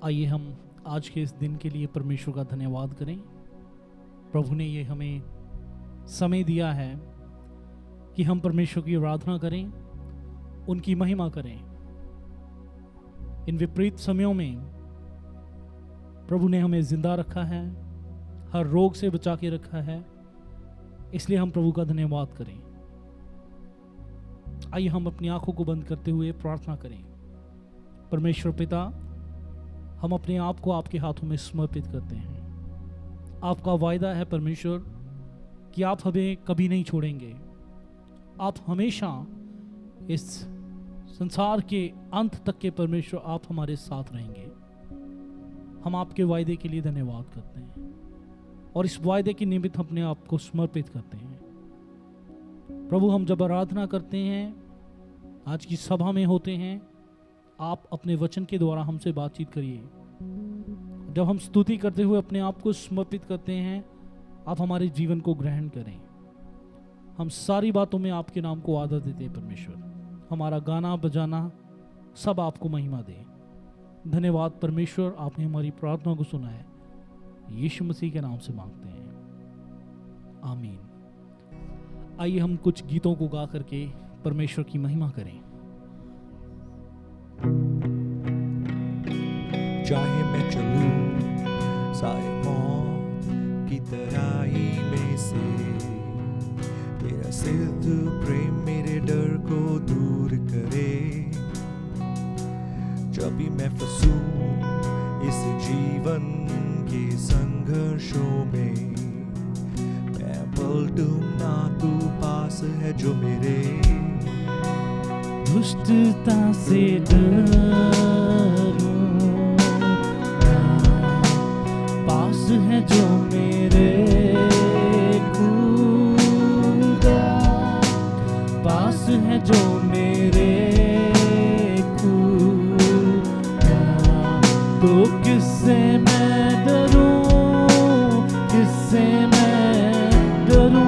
आइए हम आज के इस दिन के लिए परमेश्वर का धन्यवाद करें। प्रभु ने ये हमें समय दिया है कि हम परमेश्वर की आराधना करें, उनकी महिमा करें। इन विपरीत समयों में प्रभु ने हमें जिंदा रखा है, हर रोग से बचा के रखा है, इसलिए हम प्रभु का धन्यवाद करें। आइए हम अपनी आंखों को बंद करते हुए प्रार्थना करें। परमेश्वर पिता, हम अपने आप को आपके हाथों में समर्पित करते हैं। आपका वायदा है परमेश्वर कि आप हमें कभी नहीं छोड़ेंगे। आप हमेशा इस संसार के अंत तक के परमेश्वर आप हमारे साथ रहेंगे। हम आपके वायदे के लिए धन्यवाद करते हैं और इस वायदे के निमित्त अपने आप को समर्पित करते हैं। प्रभु, हम जब आराधना करते हैं, आज की सभा में होते हैं, आप अपने वचन के द्वारा हमसे बातचीत करिए। जब हम स्तुति करते हुए अपने आप को समर्पित करते हैं, आप हमारे जीवन को ग्रहण करें। हम सारी बातों में आपके नाम को आदर देते हैं परमेश्वर। हमारा गाना बजाना सब आपको महिमा दे। धन्यवाद परमेश्वर, आपने हमारी प्रार्थना को सुना है। यीशु मसीह के नाम से मांगते हैं, आमीन। आइए हम कुछ गीतों को गा करके परमेश्वर की महिमा करें। चाहे मैं चलूं साए मौत की तराई में से, तेरा सिद्ध प्रेम मेरे डर को दूर करे। जब भी मैं फंसूं इस जीवन के संघर्षों में, मैं पलटूं ना, तू पास है जो मेरे। दुष्टता से डरूं ना, पास है जो मेरे खुदा, पास है जो मेरे खुदा। तो किससे मैं डरूं, किससे मैं डरूं।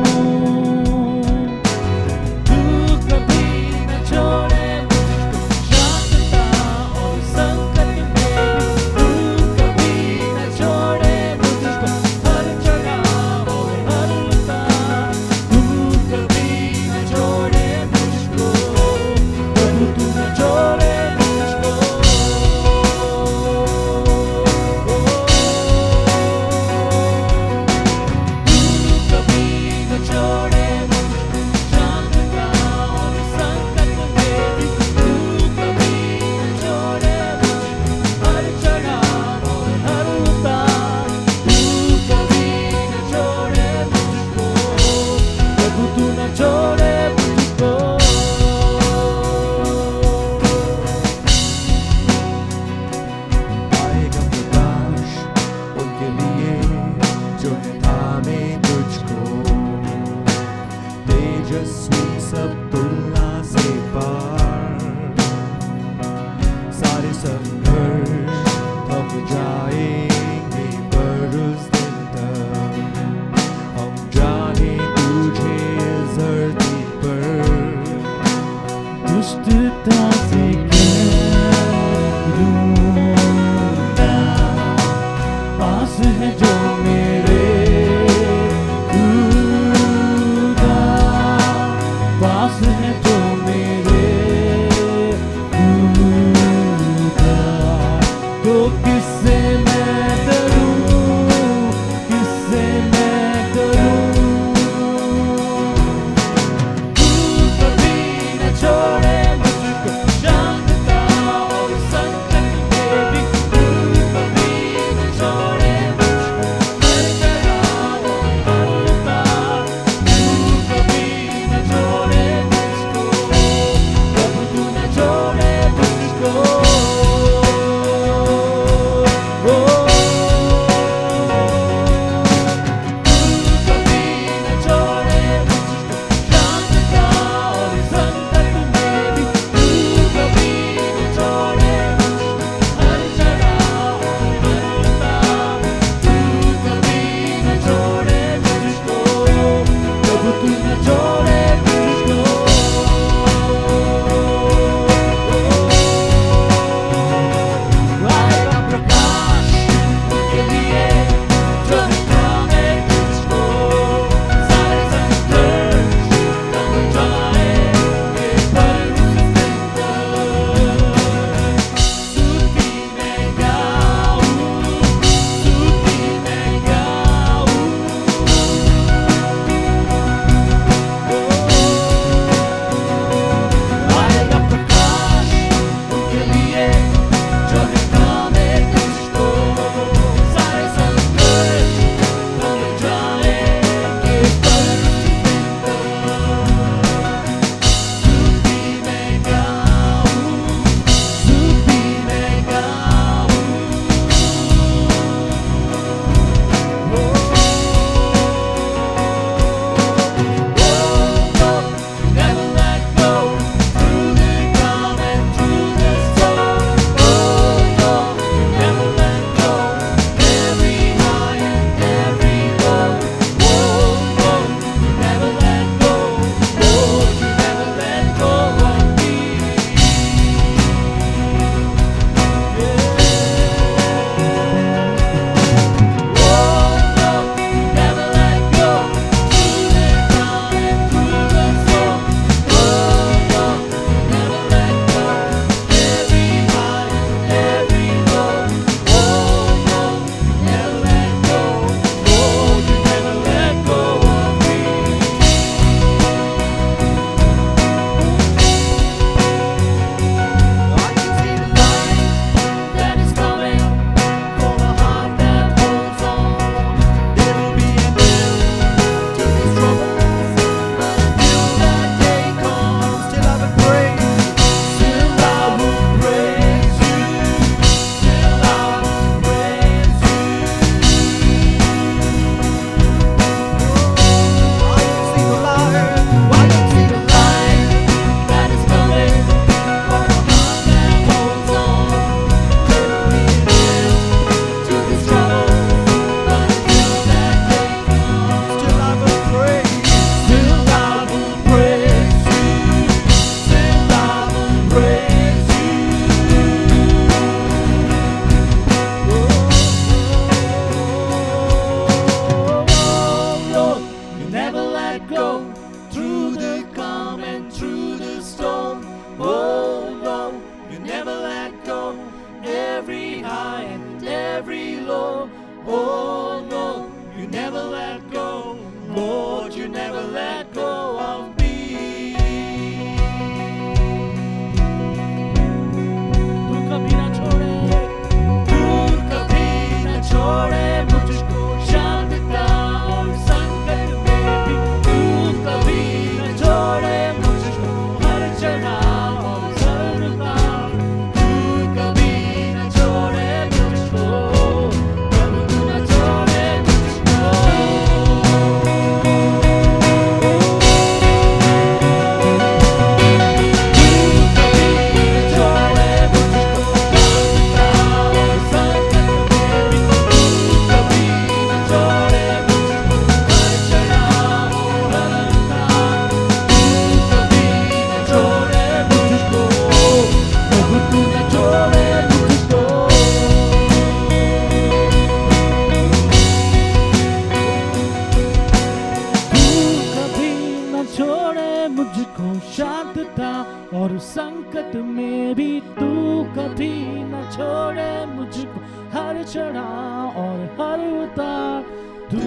मुझको शांतता, और संकट में भी तू कभी न छोड़े मुझको। हर चढ़ाव और हर उतार तू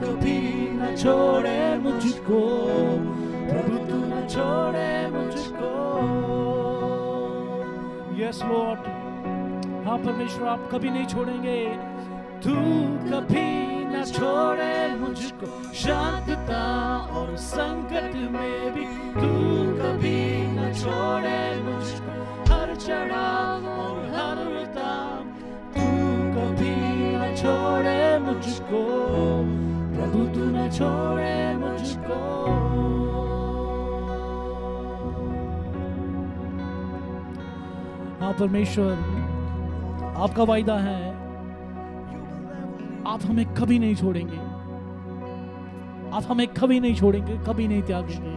कभी न छोड़े मुझको, प्रभु तू न छोड़े मुझको। यस लॉर्ड, हाँ परमेश्वर आप कभी नहीं छोड़ेंगे। तू कभी न छोड़े मुझको, शांतता और संकट में भी तू कभी न छोड़े मुझको। हर चढ़ाव और हर उतार तू कभी न छोड़े मुझको, प्रभु तू न छोड़े मुझको। हाँ परमेश्वर, आपका वायदा है आप हमें कभी नहीं छोड़ेंगे, आप हमें कभी नहीं छोड़ेंगे, कभी नहीं त्यागेंगे।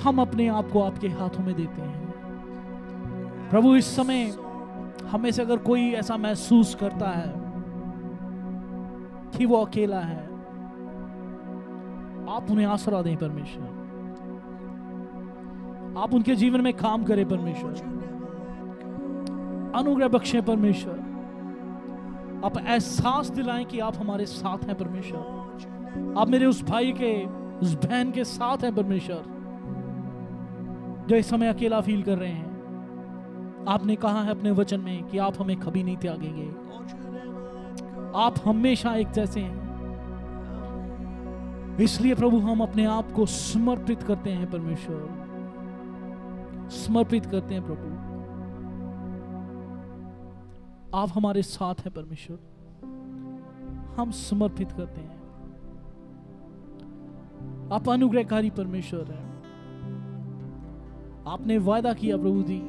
हम अपने आप को आपके हाथों में देते हैं प्रभु। इस समय हमें से अगर कोई ऐसा महसूस करता है कि वो अकेला है, आप उन्हें आसरा दें परमेश्वर। आप उनके जीवन में काम करें परमेश्वर, अनुग्रह बख्शें परमेश्वर। आप एहसास दिलाएं कि आप हमारे साथ हैं परमेश्वर। आप मेरे उस भाई के, उस बहन के साथ हैं परमेश्वर, जो इस समय अकेला फील कर रहे हैं। आपने कहा है अपने वचन में कि आप हमें कभी नहीं त्यागेंगे, आप हमेशा एक जैसे हैं। इसलिए प्रभु हम अपने आप को समर्पित करते हैं परमेश्वर, समर्पित करते हैं प्रभु। आप हमारे साथ हैं परमेश्वर, हम समर्पित करते हैं। आप अनुग्रहकारी परमेश्वर हैं। आपने वादा किया प्रभु जी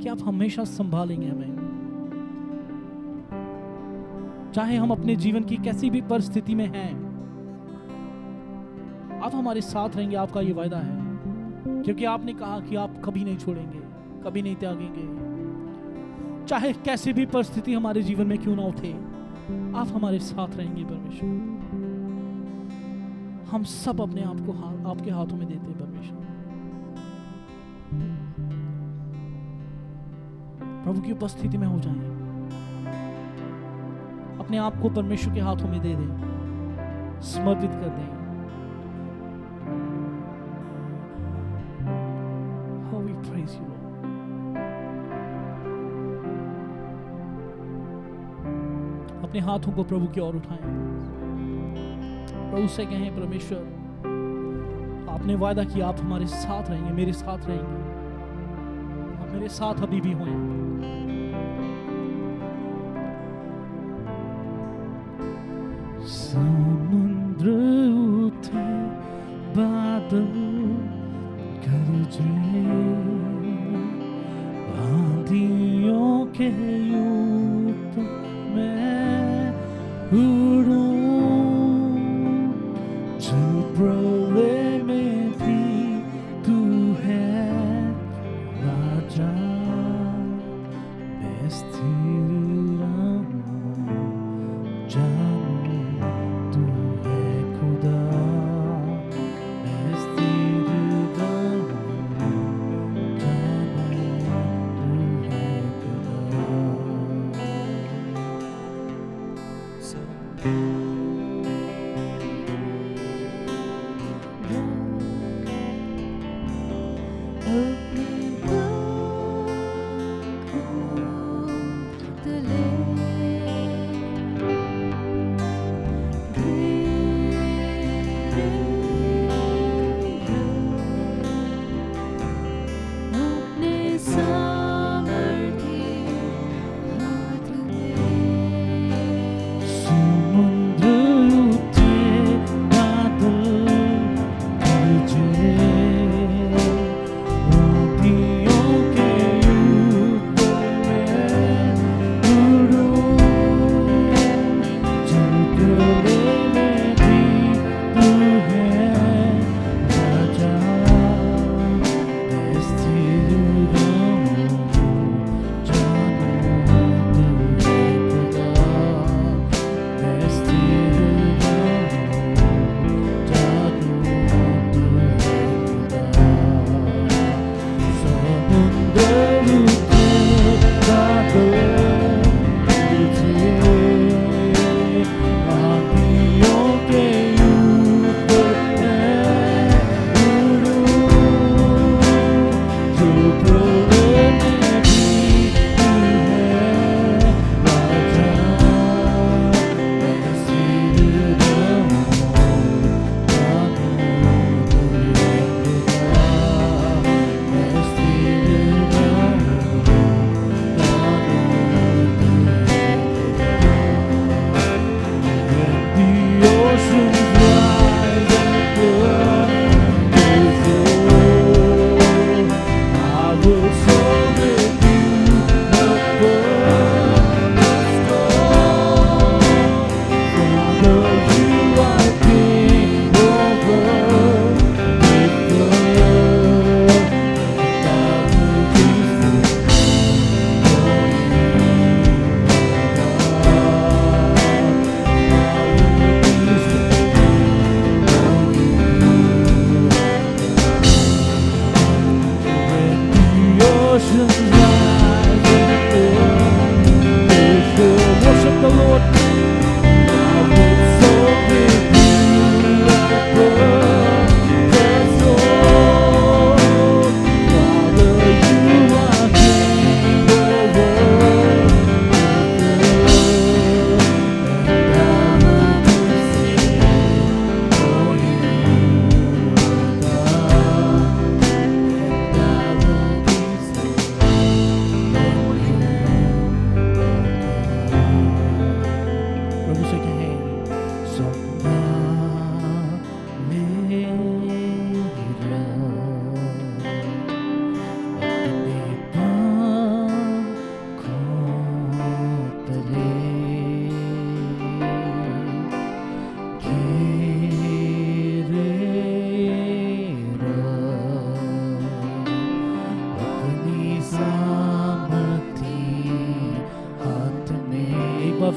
कि आप हमेशा संभालेंगे हमें, चाहे हम अपने जीवन की कैसी भी परिस्थिति में हैं, आप हमारे साथ रहेंगे। आपका ये वादा है, क्योंकि आपने कहा कि आप कभी नहीं छोड़ेंगे, कभी नहीं त्यागेंगे। चाहे कैसी भी परिस्थिति हमारे जीवन में क्यों ना उठे, आप हमारे साथ रहेंगे परमेश्वर। हम सब अपने आप को आपके हाथों में देते हैं परमेश्वर। प्रभु की उपस्थिति में हो जाएं, अपने आप को परमेश्वर के हाथों में दे दें, समर्पित कर दें। How we praise you, Lord. अपने हाथों को प्रभु की ओर उठाएं, प्रभु से कहें परमेश्वर आपने वादा किया आप हमारे साथ रहेंगे, मेरे साथ रहेंगे, आप मेरे साथ अभी भी हों। समुद्र उठे बादल गरजे, आंधियों के ऊपर मैं उड़ूं, जल प्रलय में भी तू है राजा, मैं स्थिर रहूं, जानूं तू है खुदा, मैं स्थिर रहूं, जानूं तू है खुदा।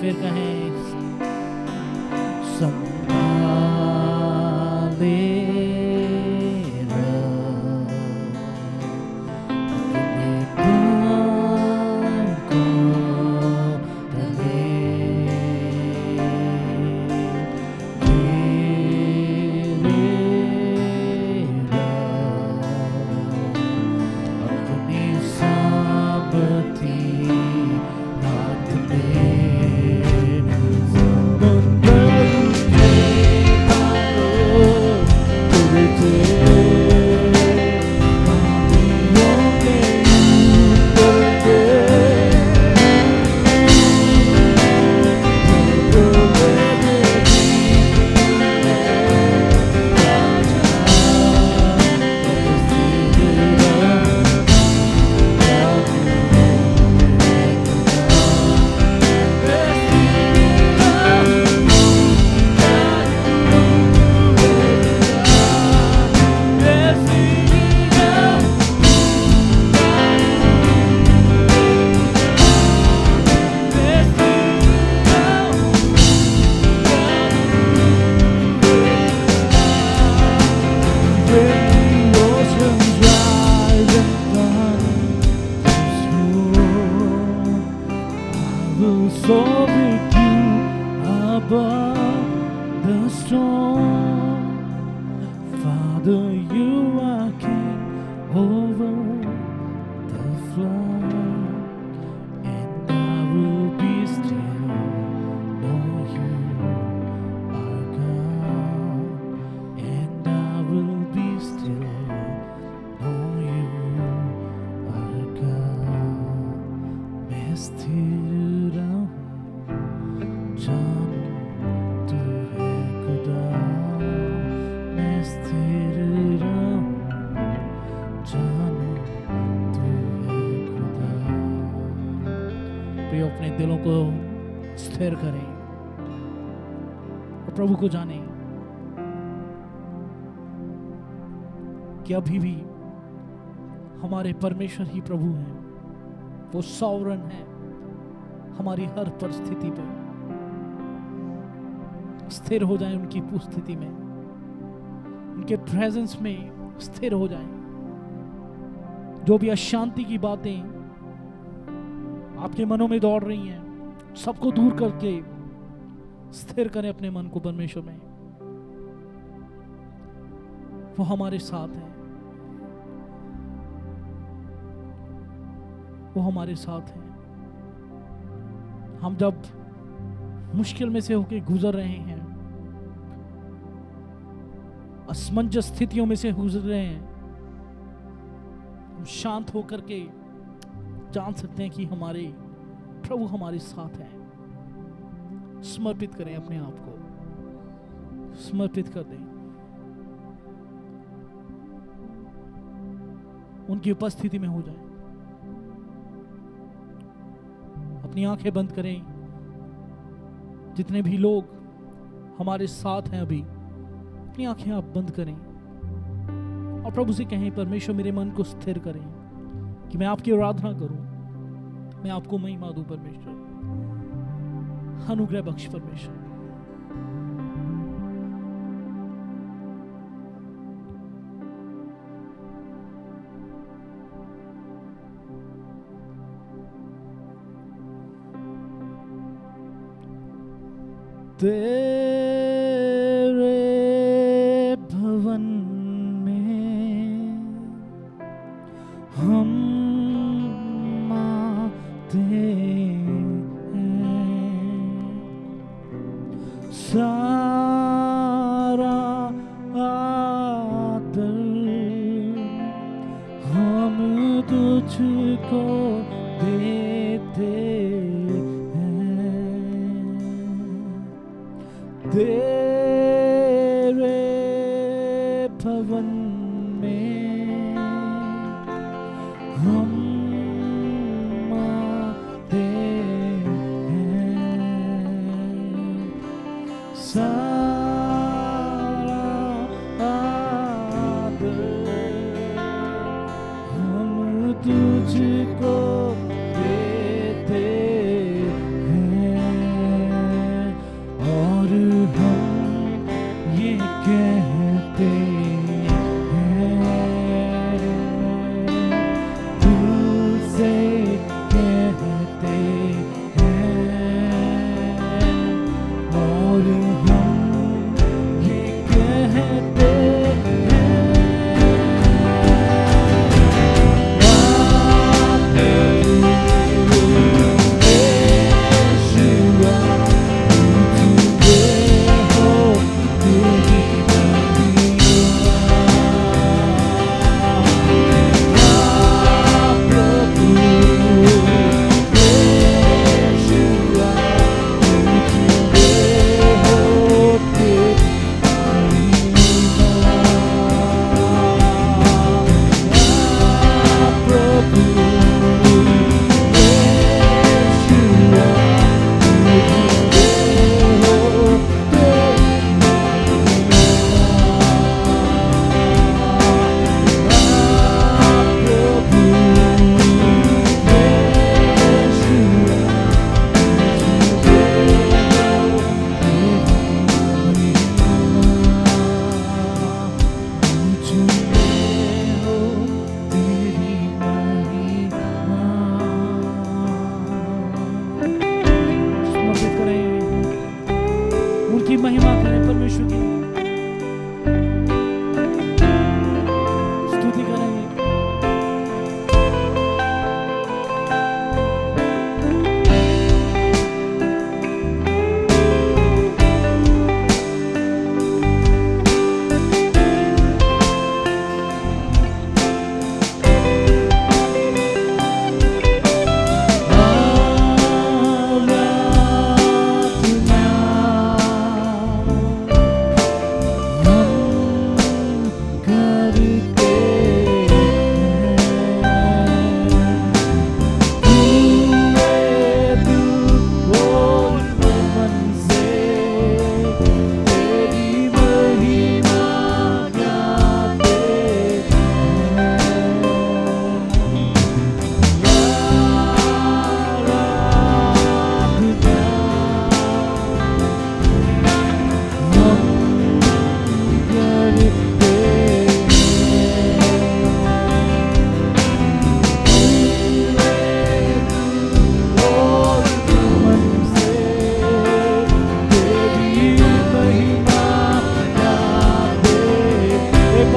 फिर कहें संभाले soar with you above the storm. Father, you are King over the flood, and I will be still, know you are God, and I will be still, know you are God. मैं स्थिर रहूं, जानूं तू है खुदा। मैं स्थिर रहूं, जानूं तू है खुदा। प्रिय, अपने दिलों को स्थिर करें और प्रभु को जानें कि अभी भी हमारे परमेश्वर ही प्रभु हैं। वो सॉवरन है हमारी हर परिस्थिति पे। स्थिर हो जाएं उनकी उपस्थिति में, उनके प्रेजेंस में स्थिर हो जाएं। जो भी अशांति की बातें आपके मनों में दौड़ रही हैं, सबको दूर करके स्थिर करें अपने मन को परमेश्वर में। वो हमारे साथ हैं, वो हमारे साथ हैं। हम जब मुश्किल में से होकर गुजर रहे हैं, असमंजस स्थितियों में से गुजर रहे हैं, हम शांत होकर के जान सकते हैं कि हमारे प्रभु हमारे साथ हैं। समर्पित करें अपने आप को, समर्पित कर दें, उनकी उपस्थिति में हो जाएं। अपनी आंखें बंद करें। जितने भी लोग हमारे साथ हैं अभी, अपनी आंखें आप बंद करें और प्रभु से कहें, परमेश्वर मेरे मन को स्थिर करें कि मैं आपकी आराधना करूं, मैं आपको महिमा दूं। परमेश्वर अनुग्रह बख्श परमेश्वर। तेरे भवन में हम आते हैं, सारा आदर हम तुझको देते तेरे भवन में हम आते हैं, सारा आदर हम तुझको देते हैं।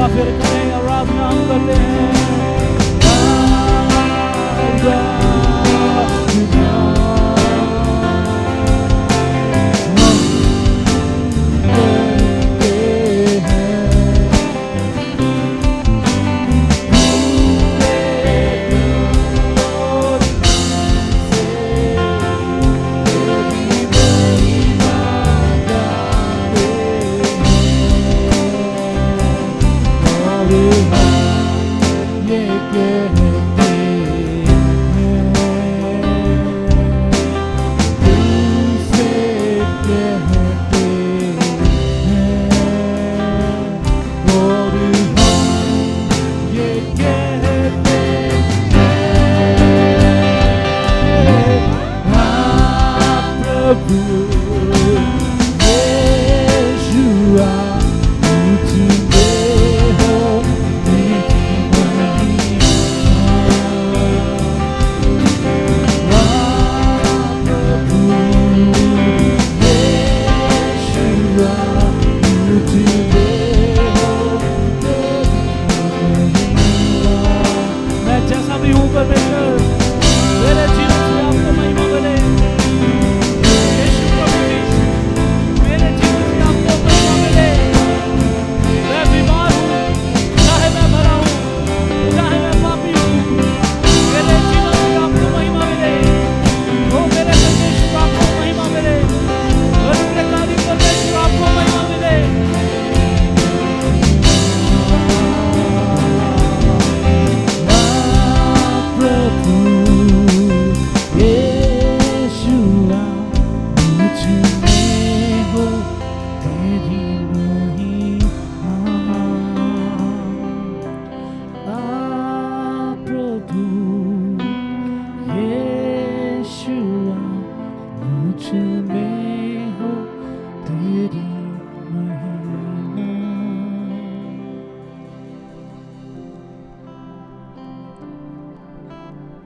बार फिर करें, आराधना हम करते हैं।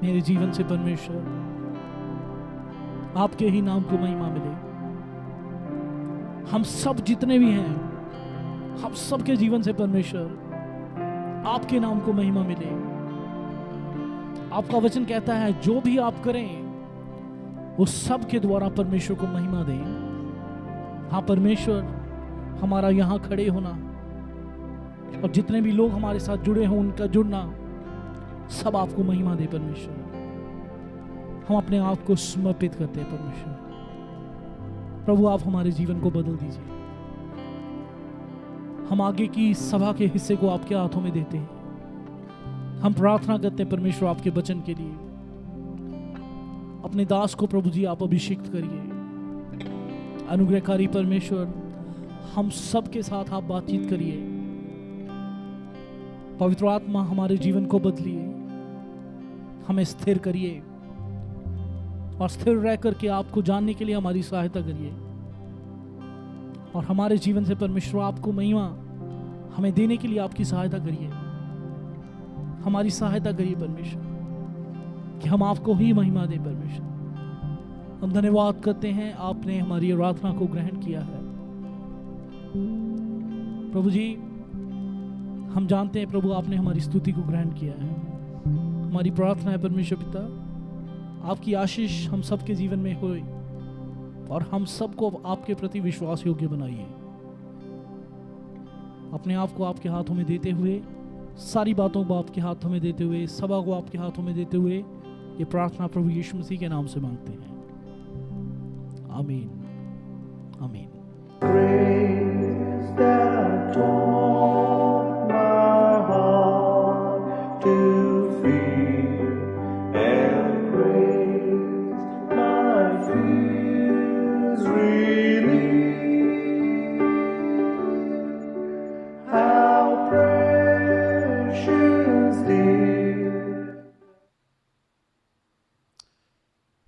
मेरे जीवन से परमेश्वर आपके ही नाम को महिमा मिले। हम सब जितने भी हैं, हम सबके जीवन से परमेश्वर आपके नाम को महिमा मिले। आपका वचन कहता है जो भी आप करें उस सब के द्वारा परमेश्वर को महिमा दें। हाँ परमेश्वर, हमारा यहाँ खड़े होना और जितने भी लोग हमारे साथ जुड़े हों उनका जुड़ना सब आपको महिमा दे परमेश्वर। हम अपने आप को समर्पित करते हैं परमेश्वर। प्रभु आप हमारे जीवन को बदल दीजिए। हम आगे की सभा के हिस्से को आपके हाथों में देते हैं। हम प्रार्थना करते हैं परमेश्वर आपके वचन के लिए। अपने दास को प्रभु जी आप अभिषेक करिए। अनुग्रहकारी परमेश्वर हम सब के साथ आप बातचीत करिए। पवित्र आत्मा हमारे जीवन को बदलिए, हमें स्थिर करिए और स्थिर रह करके आपको जानने के लिए हमारी सहायता करिए। और हमारे जीवन से परमेश्वर आपको महिमा हमें देने के लिए आपकी सहायता करिए। हमारी सहायता करिए परमेश्वर कि हम आपको ही महिमा दें परमेश्वर। हम धन्यवाद करते हैं आपने हमारी आराधना को ग्रहण किया है प्रभु जी। हम जानते हैं प्रभु आपने हमारी स्तुति को ग्रहण किया है। हमारी प्रार्थना है परमेश्वर पिता आपकी आशीष हम सबके जीवन में होए और हम सबको आपके प्रति विश्वास योग्य बनाइए। अपने आप को आपके हाथों में देते हुए, सारी बातों को आपके हाथों में देते हुए, सभा को आपके हाथों में देते हुए ये प्रार्थना प्रभु यीशु मसीह के नाम से मांगते हैं। आमीन आमीन।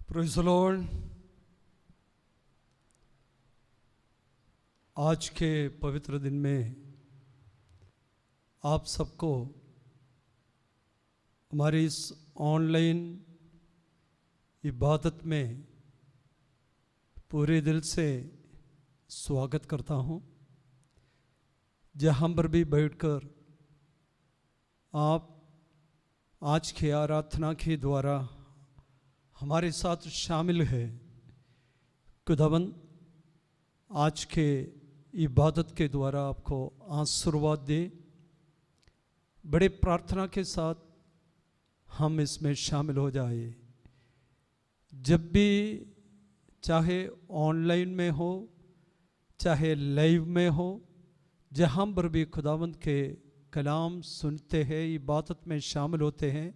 Praise the Lord। आज के पवित्र दिन में आप सबको हमारी इस ऑनलाइन इबादत में पूरे दिल से स्वागत करता हूं। जहां पर भी बैठकर आप आज के आराधना के द्वारा हमारे साथ शामिल है। खुदावंद आज के इबादत के द्वारा आपको आशीर्वाद दे। बड़े प्रार्थना के साथ हम इसमें शामिल हो जाए। जब भी चाहे ऑनलाइन में हो चाहे लाइव में हो, जहाँ पर भी खुदावंद के कलाम सुनते हैं, इबादत में शामिल होते हैं,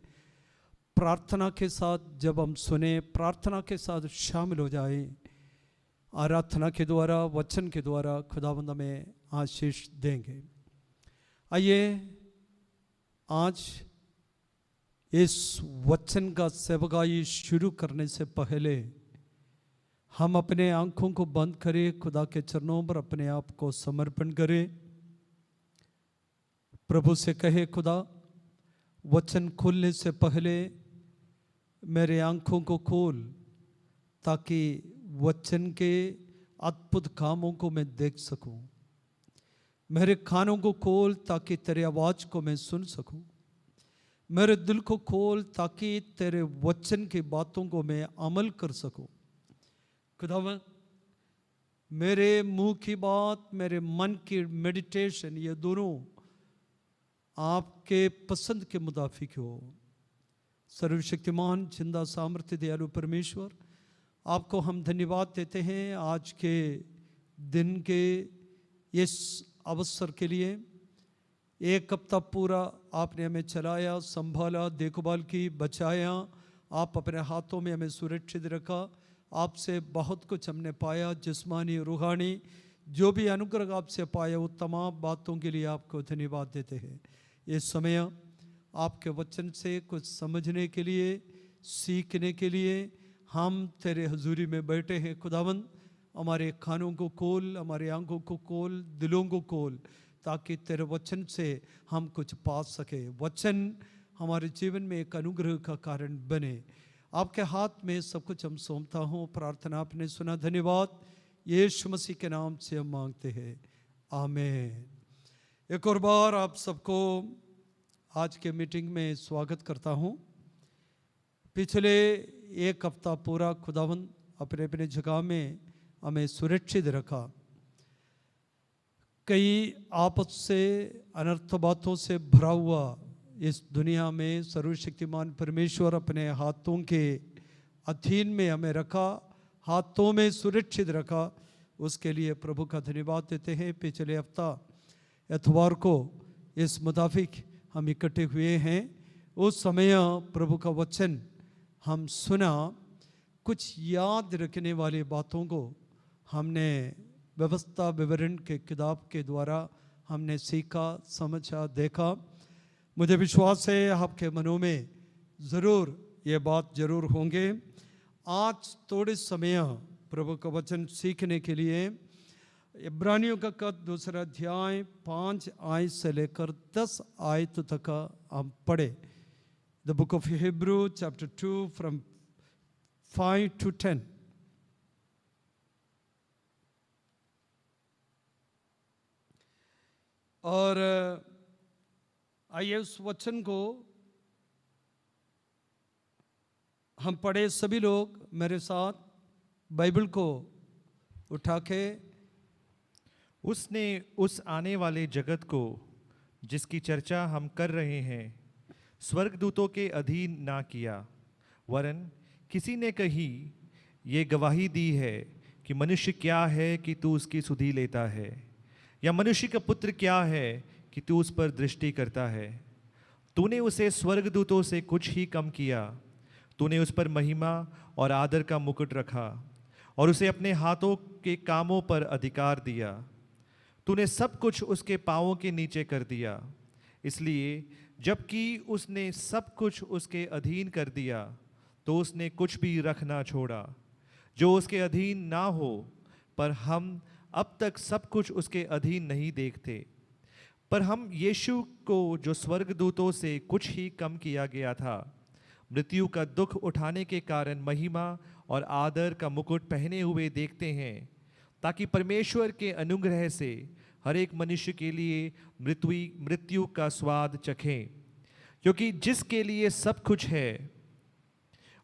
प्रार्थना के साथ जब हम सुने, प्रार्थना के साथ शामिल हो जाए, आराधना के द्वारा, वचन के द्वारा खुदावंद हमें आशीष देंगे। आइए आज इस वचन का सेवकाई शुरू करने से पहले हम अपने आंखों को बंद करें, खुदा के चरणों पर अपने आप को समर्पण करें, प्रभु से कहे, खुदा वचन खोलने से पहले मेरे आंखों को खोल ताकि वचन के अद्भुत कामों को मैं देख सकूं। मेरे कानों को खोल ताकि तेरे आवाज़ को मैं सुन सकूं। मेरे दिल को खोल ताकि तेरे वचन की बातों को मैं अमल कर सकूं। खुदावंद मेरे मुंह की बात, मेरे मन की मेडिटेशन, ये दोनों आपके पसंद के मुताबिक हो। सर्वशक्तिमान जिंदा सामर्थ्य दयालु परमेश्वर, आपको हम धन्यवाद देते हैं आज के दिन के इस अवसर के लिए। एक हफ्ता पूरा आपने हमें चलाया, संभाला, देखभाल की, बचाया। आप अपने हाथों में हमें सुरक्षित रखा। आपसे बहुत कुछ हमने पाया, जिस्मानी रूहानी जो भी अनुग्रह आपसे पाया, वो तमाम बातों के लिए आपको धन्यवाद देते हैं। इस समय आपके वचन से कुछ समझने के लिए, सीखने के लिए हम तेरे हजूरी में बैठे हैं। खुदावंद हमारे कानों को खोल, हमारे आंखों को खोल, दिलों को खोल, ताकि तेरे वचन से हम कुछ पा सके। वचन हमारे जीवन में एक अनुग्रह का कारण बने। आपके हाथ में सब कुछ हम सौंपता हूँ। प्रार्थना आपने सुना, धन्यवाद। यीशु मसीह के नाम से हम मांगते हैं, आमीन। एक और बार आप सबको आज के मीटिंग में स्वागत करता हूँ। पिछले एक हफ्ता पूरा खुदावंद अपने अपने जगह में हमें सुरक्षित रखा। कई आपस से अनर्थ बातों से भरा हुआ इस दुनिया में सर्वशक्तिमान परमेश्वर अपने हाथों के अधीन में हमें रखा, हाथों में सुरक्षित रखा। उसके लिए प्रभु का धन्यवाद देते हैं। पिछले हफ्ता एतवार को इस मुताबिक हम इकट्ठे हुए हैं। उस समय प्रभु का वचन हम सुना। कुछ याद रखने वाली बातों को हमने व्यवस्था विवरण के किताब के द्वारा हमने सीखा, समझा, देखा। मुझे विश्वास है आपके मनों में ज़रूर ये बात जरूर होंगे। आज थोड़े समय प्रभु का वचन सीखने के लिए इब्रानियों का कद 2 अध्याय 5 आयत से लेकर 10 आयत तक हम पढ़े। The book of Hebrew chapter 2 from 5 to 10। और आइए उस वचन को हम पढ़े। सभी लोग मेरे साथ बाइबल को उठा के। उसने उस आने वाले जगत को जिसकी चर्चा हम कर रहे हैं स्वर्गदूतों के अधीन ना किया, वरन किसी ने कही ये गवाही दी है कि मनुष्य क्या है कि तू उसकी सुधि लेता है, या मनुष्य का पुत्र क्या है कि तू उस पर दृष्टि करता है। तूने उसे स्वर्गदूतों से कुछ ही कम किया। तूने उस पर महिमा और आदर का मुकुट रखा और उसे अपने हाथों के कामों पर अधिकार दिया। तूने सब कुछ उसके पांवों के नीचे कर दिया। इसलिए जबकि उसने सब कुछ उसके अधीन कर दिया, तो उसने कुछ भी रख ना छोड़ा जो उसके अधीन ना हो। पर हम अब तक सब कुछ उसके अधीन नहीं देखते। पर हम यीशु को, जो स्वर्गदूतों से कुछ ही कम किया गया था, मृत्यु का दुख उठाने के कारण महिमा और आदर का मुकुट पहने हुए देखते हैं, ताकि परमेश्वर के अनुग्रह से हर एक मनुष्य के लिए मृत्यु का स्वाद चखें। क्योंकि जिसके लिए सब कुछ है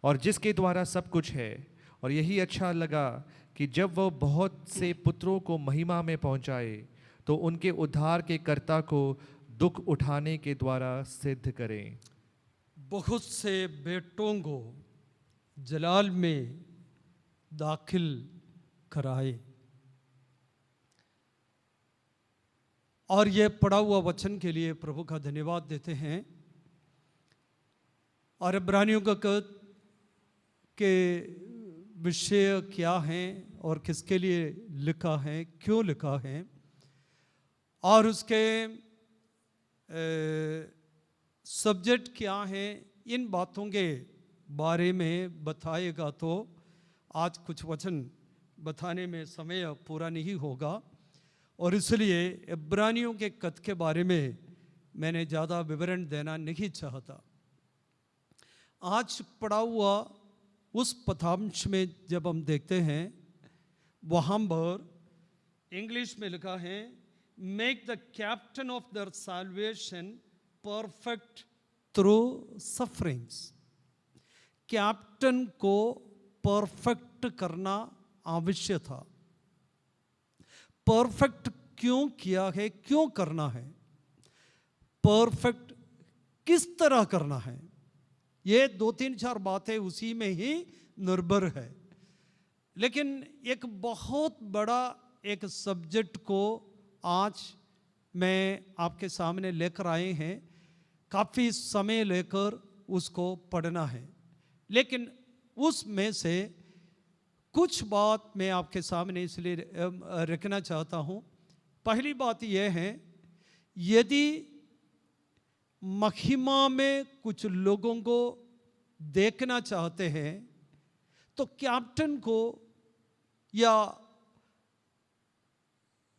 और जिसके द्वारा सब कुछ है, और यही अच्छा लगा कि जब वह बहुत से पुत्रों को महिमा में पहुंचाए तो उनके उद्धार के कर्ता को दुख उठाने के द्वारा सिद्ध करें। बहुत से बेटों को जलाल में दाखिल कराए। और ये पढ़ा हुआ वचन के लिए प्रभु का धन्यवाद देते हैं। और इब्रानियों का के विषय क्या हैं और किसके लिए लिखा है, क्यों लिखा है, और उसके सब्जेक्ट क्या हैं, इन बातों के बारे में बताएगा तो आज कुछ वचन बताने में समय पूरा नहीं होगा, और इसलिए इब्रानियों के कद के बारे में मैंने ज़्यादा विवरण देना नहीं चाहता। आज पढ़ा हुआ उस पथांश में जब हम देखते हैं, वहाँ पर इंग्लिश में लिखा है, make the captain of the salvation perfect through sufferings. Captain को परफेक्ट करना आवश्यक था। परफेक्ट क्यों किया है, क्यों करना है, परफेक्ट किस तरह करना है, ये 2-3-4 बातें उसी में ही निर्भर है। लेकिन एक बहुत बड़ा एक सब्जेक्ट को आज मैं आपके सामने लेकर आए हैं। काफ़ी समय लेकर उसको पढ़ना है, लेकिन उसमें से कुछ बात मैं आपके सामने इसलिए रखना चाहता हूँ। पहली बात यह है, यदि महिमा में कुछ लोगों को देखना चाहते हैं तो कैप्टन को या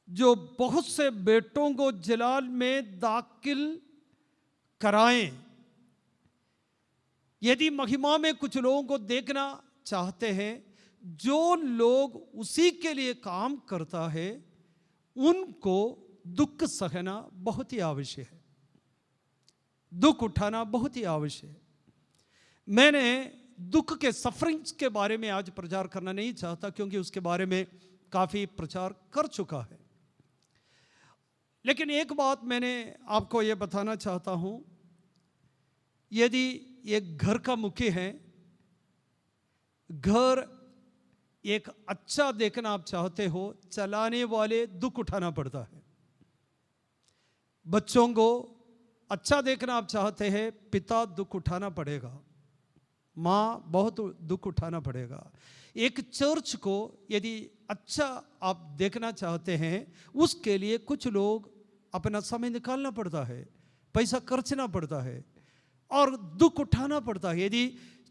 जो बहुत से बेटों को जलाल में दाखिल कराएं। यदि महिमा में कुछ लोगों को देखना चाहते हैं, जो लोग उसी के लिए काम करता है, उनको दुख सहना बहुत ही आवश्यक है, दुख उठाना बहुत ही आवश्यक है। मैंने दुख के सफरिंग्स के बारे में आज प्रचार करना नहीं चाहता, क्योंकि उसके बारे में काफ़ी प्रचार कर चुका है। लेकिन एक बात मैंने आपको ये बताना चाहता हूँ, यदि एक घर का मुखी है, घर एक अच्छा देखना आप चाहते हो, चलाने वाले दुख उठाना पड़ता है। बच्चों को अच्छा देखना आप चाहते हैं, पिता दुख उठाना पड़ेगा, माँ बहुत दुख उठाना पड़ेगा। एक चर्च को यदि अच्छा आप देखना चाहते हैं, उसके लिए कुछ लोग अपना समय निकालना पड़ता है, पैसा खर्चना पड़ता है और दुख उठाना पड़ता है। यदि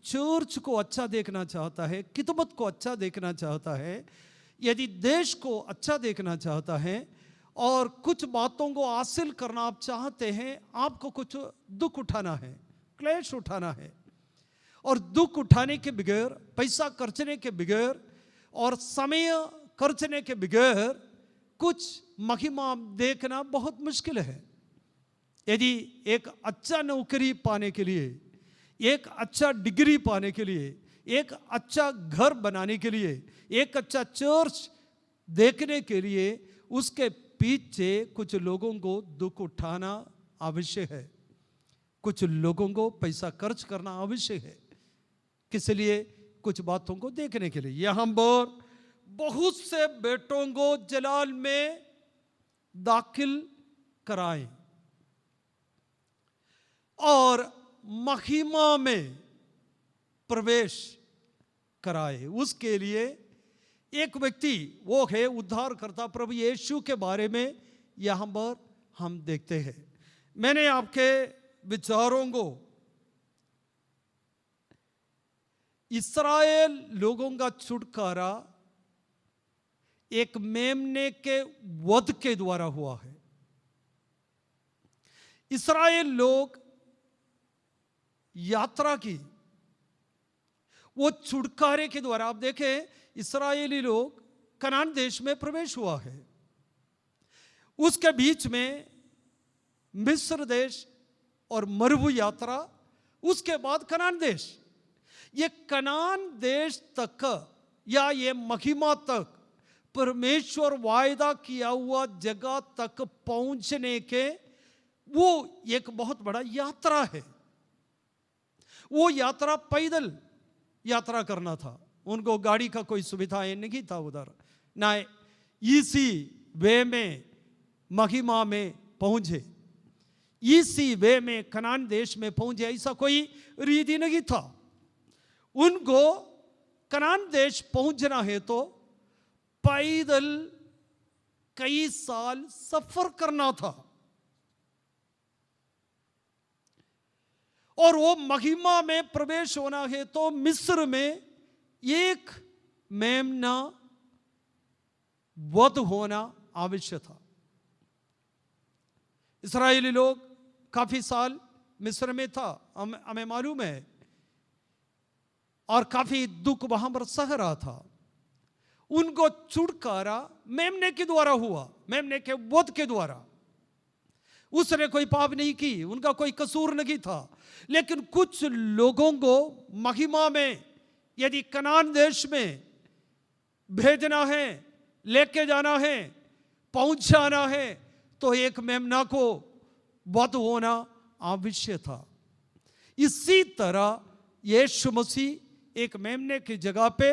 चर्च को अच्छा देखना चाहता है, खिदमत को अच्छा देखना चाहता है, यदि देश को अच्छा देखना चाहता है और कुछ बातों को हासिल करना आप चाहते हैं, आपको कुछ दुख उठाना है, क्लेश उठाना है। और दुख उठाने के बगैर, पैसा खर्चने के बगैर और समय खर्चने के बगैर कुछ महिमा देखना बहुत मुश्किल है। यदि एक अच्छा नौकरी पाने के लिए, एक अच्छा डिग्री पाने के लिए, एक अच्छा घर बनाने के लिए, एक अच्छा चर्च देखने के लिए, उसके पीछे कुछ लोगों को दुख उठाना आवश्यक है, कुछ लोगों को पैसा खर्च करना आवश्यक है। किस लिए? कुछ बातों को देखने के लिए। यहां पर बहुत से बेटों को जलाल में दाखिल कराएं और महिमा में प्रवेश कराए। उसके लिए एक व्यक्ति, वो है उद्धारकर्ता प्रभु यीशु के बारे में यहां पर हम देखते हैं। मैंने आपके विचारों को इस्राएल लोगों का छुटकारा एक मेमने के वध के द्वारा हुआ है। इस्राएल लोग यात्रा की, वो छुटकारे के द्वारा, आप देखें इस्राएली लोग कनान देश में प्रवेश हुआ है। उसके बीच में मिस्र देश और मरुभू यात्रा, उसके बाद कनान देश। ये कनान देश तक या ये महिमा तक, परमेश्वर वायदा किया हुआ जगह तक पहुंचने के वो एक बहुत बड़ा यात्रा है। वो यात्रा पैदल यात्रा करना था, उनको गाड़ी का कोई सुविधा नहीं था उधर, ना इसी वे में महिमा में पहुंचे, इसी वे में कनान देश में पहुंचे, ऐसा कोई रीति नहीं था। उनको कनान देश पहुंचना है तो पैदल कई साल सफर करना था। और वो महिमा में प्रवेश होना है तो मिस्र में एक मेमना वध होना आवश्यक था। इस्राएली लोग काफी साल मिस्र में था, हमें मालूम है, और काफी दुख वहां पर सह रहा था। उनको छुटकारा मेमने के द्वारा हुआ, मेमने के वध के द्वारा। उसने कोई पाप नहीं की, उनका कोई कसूर नहीं था, लेकिन कुछ लोगों को महिमा में यदि कनान देश में भेजना है, लेके जाना है, पहुंचाना है, तो एक मेमना को वध होना आवश्यक था। इसी तरह यीशु मसीह एक मेमने की जगह पे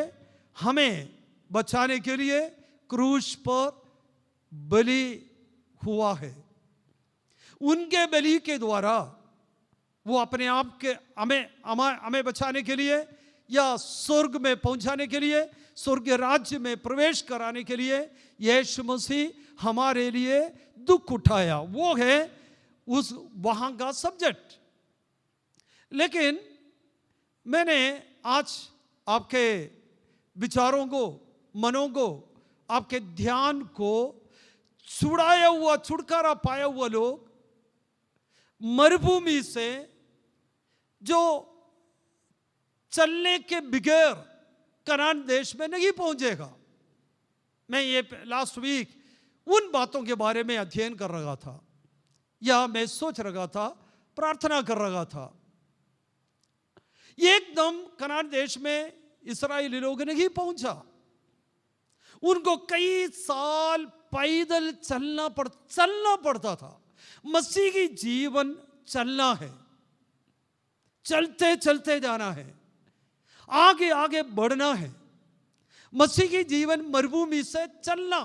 हमें बचाने के लिए क्रूस पर बलि हुआ है। उनके बलि के द्वारा वो अपने आप के हमें बचाने के लिए या स्वर्ग में पहुंचाने के लिए, स्वर्ग राज्य में प्रवेश कराने के लिए यीशु मसीह हमारे लिए दुख उठाया। वो है उस वहां का सब्जेक्ट। लेकिन मैंने आज आपके विचारों को, मनों को, आपके ध्यान को छुड़ाया हुआ, छुटकारा पाया हुआ लोग मरुभूमि से जो चलने के बगैर कनान देश में नहीं पहुंचेगा। मैं ये लास्ट वीक उन बातों के बारे में अध्ययन कर रहा था, या मैं सोच रहा था, प्रार्थना कर रहा था। एकदम कनान देश में इस्राएली लोग नहीं पहुंचा, उनको कई साल पैदल चलना पड़ता था। मसीही जीवन चलना है, चलते चलते जाना है, आगे आगे बढ़ना है। मसीही जीवन मरुभूमि से चलना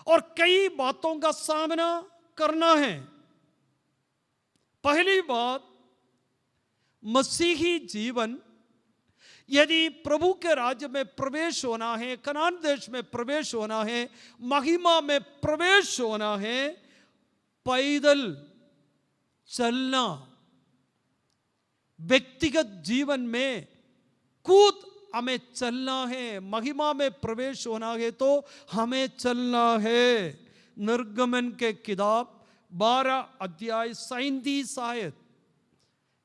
और कई बातों का सामना करना है। पहली बात, मसीही जीवन यदि प्रभु के राज्य में प्रवेश होना है, कनान देश में प्रवेश होना है, महिमा में प्रवेश होना है, पैदल चलना। व्यक्तिगत जीवन में कूद हमें चलना है, महिमा में प्रवेश होना है तो हमें चलना है। निर्गमन के किताब 12 अध्याय 37 आयत,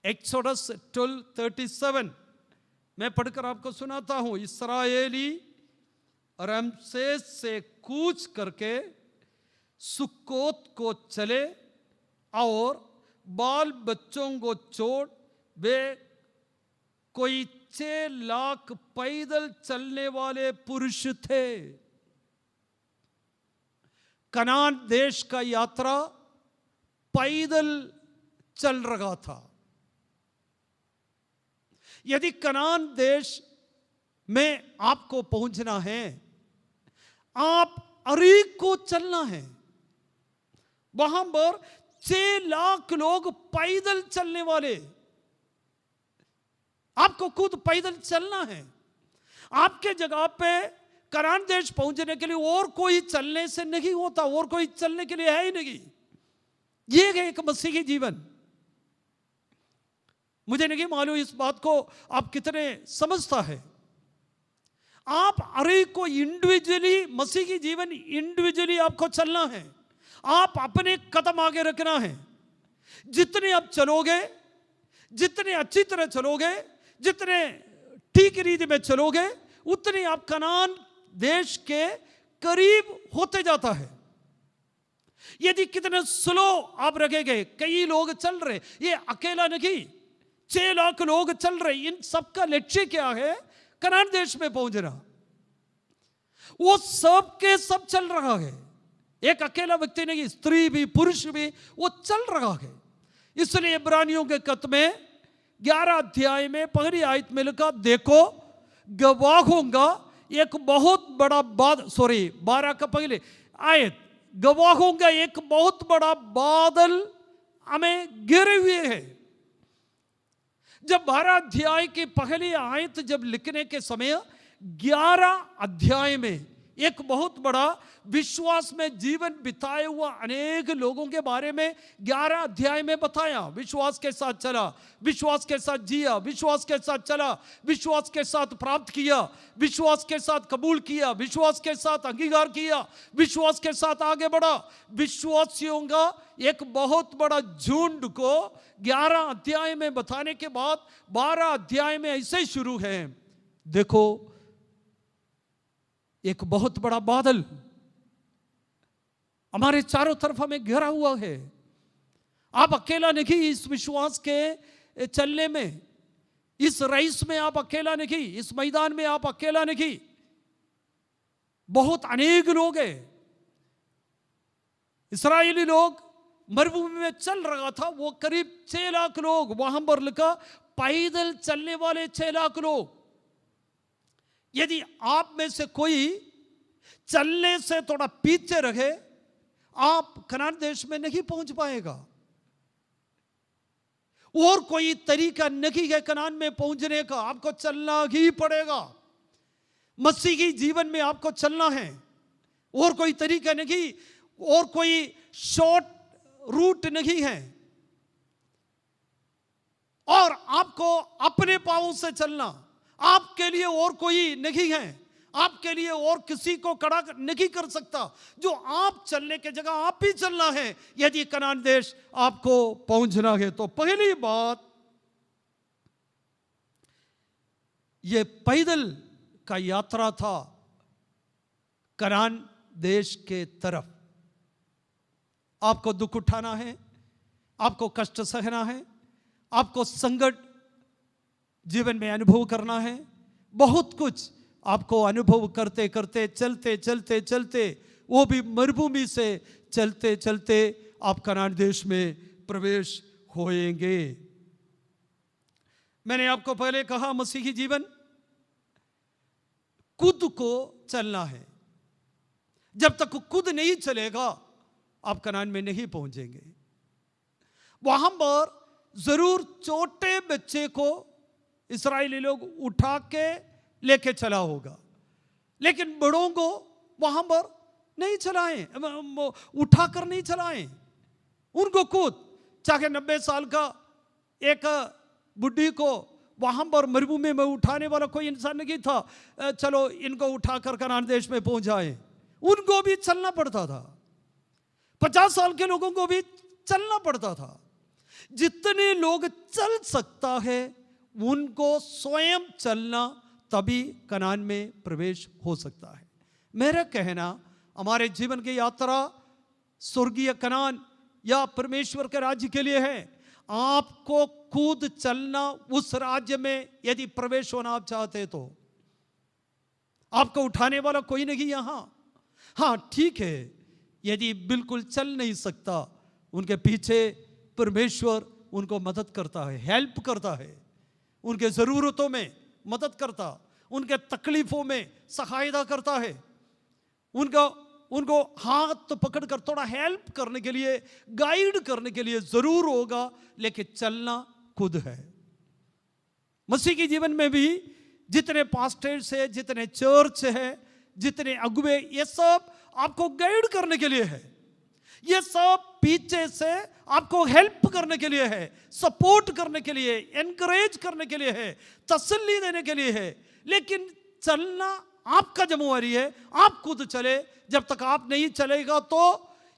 एक्सोडस 12:37 मैं पढ़कर आपको सुनाता हूं। इस्राएली रमसेस से कूच करके सुक्कोत को चले और बाल बच्चों को छोड़ वे कोई 6 लाख पैदल चलने वाले पुरुष थे। कनान देश का यात्रा पैदल चल रहा था। यदि कनान देश में आपको पहुंचना है, आप अरीक को चलना है। वहां पर 6 लाख लोग पैदल चलने वाले, आपको खुद पैदल चलना है। आपके जगह पे कनान देश पहुंचने के लिए और कोई चलने से नहीं होता, और कोई चलने के लिए है ही नहीं। ये है एक मसीही जीवन। मुझे नहीं मालूम इस बात को आप कितने समझता है। आप अरे को इंडिविजुअली, मसीही जीवन इंडिविजुअली आपको चलना है। आप अपने कदम आगे रखना है। जितने आप चलोगे, जितने अच्छी तरह चलोगे, जितने ठीक रीति में चलोगे, उतने आप कनान देश के करीब होते जाता है। यदि कितने स्लो आप रखेंगे, कई लोग चल रहे, ये अकेला नहीं, 6 लाख लोग चल रहे, इन सबका लक्ष्य क्या है? कनान देश में पहुंचना। वो सब के सब चल रहा है, एक अकेला व्यक्ति नहीं, स्त्री भी पुरुष भी वो चल रहा है। इसलिए इब्रानियों के खत में 11 अध्याय में पहली आयत में लिखा, देखो गवाहों का एक बहुत बड़ा 12 का पहले आयत, गवाहों का एक बहुत बड़ा बादल हमें घेरे हुए है। जब 12 अध्याय की पहली आयत जब लिखने के समय 11 अध्याय में एक बहुत बड़ा विश्वास में जीवन बिताए हुआ अनेक लोगों के बारे में 11 अध्याय में बताया। विश्वास के साथ चला, विश्वास के साथ जिया, विश्वास के साथ चला, विश्वास के साथ प्राप्त किया, विश्वास के साथ कबूल किया, विश्वास के साथ अंगीकार किया, विश्वास के साथ आगे बढ़ा। विश्वासियों का एक बहुत बड़ा झुंड को 11 अध्याय में बताने के बाद 12 अध्याय में ऐसे शुरू है, देखो एक बहुत बड़ा बादल हमारे चारों तरफ हमें घेरा हुआ है। आप अकेला नहीं इस विश्वास के चलने में, इस रेस में आप अकेला नहीं, इस मैदान में आप अकेला नहीं, बहुत अनेक लोग हैं। इस्राएली लोग मरुभूमि में चल रहा था, वो करीब 6 लाख लोग, वहां पर लिखा पैदल चलने वाले 6 लाख लोग। यदि आप में से कोई चलने से थोड़ा पीछे रहे, आप कनान देश में नहीं पहुंच पाएगा। और कोई तरीका नहीं है कनान में पहुंचने का, आपको चलना ही पड़ेगा। मसीही जीवन में आपको चलना है, और कोई तरीका नहीं, और कोई शॉर्ट रूट नहीं है। और आपको अपने पांवों से चलना, आपके लिए और कोई नहीं है, आपके लिए और किसी को खड़ा नहीं कर सकता। जो आप चलने के जगह आप ही चलना है यदि कनान देश आपको पहुंचना है। तो पहली बात, यह पैदल का यात्रा था कनान देश के तरफ। आपको दुख उठाना है, आपको कष्ट सहना है, आपको संकट जीवन में अनुभव करना है, बहुत कुछ आपको अनुभव करते करते चलते चलते चलते, वो भी मरुभूमि से चलते चलते आप कनान देश में प्रवेश होएंगे। मैंने आपको पहले कहा मसीही जीवन खुद को चलना है। जब तक खुद नहीं चलेगा आप कनान में नहीं पहुंचेंगे। वहां पर जरूर छोटे बच्चे को इस्राएली लोग उठा के लेके चला होगा, लेकिन बड़ों को वहां पर नहीं चलाएं, उठाकर नहीं चलाएं। उनको खुद, चाहे 90 साल का एक बुढ़ी को वहां पर मरुभूमि में उठाने वाला कोई इंसान नहीं था, चलो इनको उठाकर कनान देश में पहुंच जाए। उनको भी चलना पड़ता था। 50 साल के लोगों को भी चलना पड़ता था। जितने लोग चल सकता है उनको स्वयं चलना, तभी कनान में प्रवेश हो सकता है। मेरा कहना, हमारे जीवन की यात्रा स्वर्गीय कनान या परमेश्वर के राज्य के लिए है। आपको खुद चलना उस राज्य में यदि प्रवेश होना आप चाहते तो। आपको उठाने वाला कोई नहीं यहां। हाँ ठीक है, यदि बिल्कुल चल नहीं सकता, उनके पीछे परमेश्वर उनको मदद करता है, हेल्प करता है, उनके ज़रूरतों में मदद करता, उनके तकलीफ़ों में सहायता करता है, उनको हाथ पकड़कर थोड़ा हेल्प करने के लिए, गाइड करने के लिए ज़रूर होगा, लेकिन चलना खुद है। मसीह के जीवन में भी जितने पास्टर्स है, जितने चर्च है, जितने अगुवे, ये सब आपको गाइड करने के लिए है। ये सब पीछे से आपको हेल्प करने के लिए है, सपोर्ट करने के लिए, एनकरेज करने के लिए है, तसल्ली देने के लिए है। लेकिन चलना आपका जिम्मेवारी है। आप खुद चले। जब तक आप नहीं चलेगा तो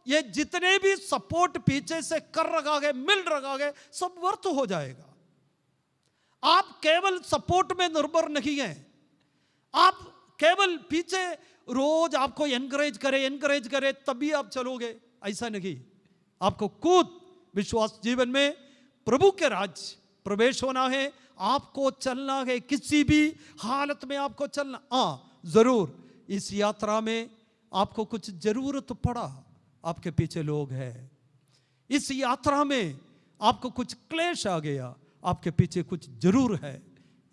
ये जितने भी सपोर्ट पीछे से कर रखा है, मिल रखा है, सब व्यर्थ हो जाएगा। आप केवल सपोर्ट में निर्भर नहीं है। आप केवल पीछे रोज आपको एनकरेज करे तभी आप चलोगे, ऐसा नहीं, आपको खुद विश्वास जीवन में प्रभु के राज्य प्रवेश होना है, आपको चलना है, किसी भी हालत में आपको चलना। हाँ जरूर इस यात्रा में आपको कुछ जरूरत पड़ा, आपके पीछे लोग हैं। इस यात्रा में आपको कुछ क्लेश आ गया, आपके पीछे कुछ जरूर है।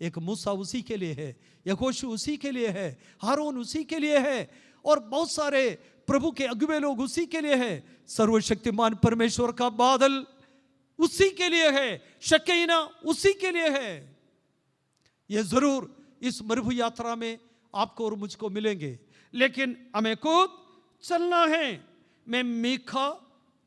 एक मूसा उसी के लिए है, यहोशू उसी के लिए है, हारून उसी के लिए है, और बहुत सारे प्रभु के अगुवे लोग उसी के लिए है। सर्वशक्तिमान परमेश्वर का बादल उसी के लिए है, शकीना उसी के लिए है। ये जरूर इस मरुभू यात्रा में आपको और मुझको मिलेंगे, लेकिन हमें खुद चलना है। मैं मीखा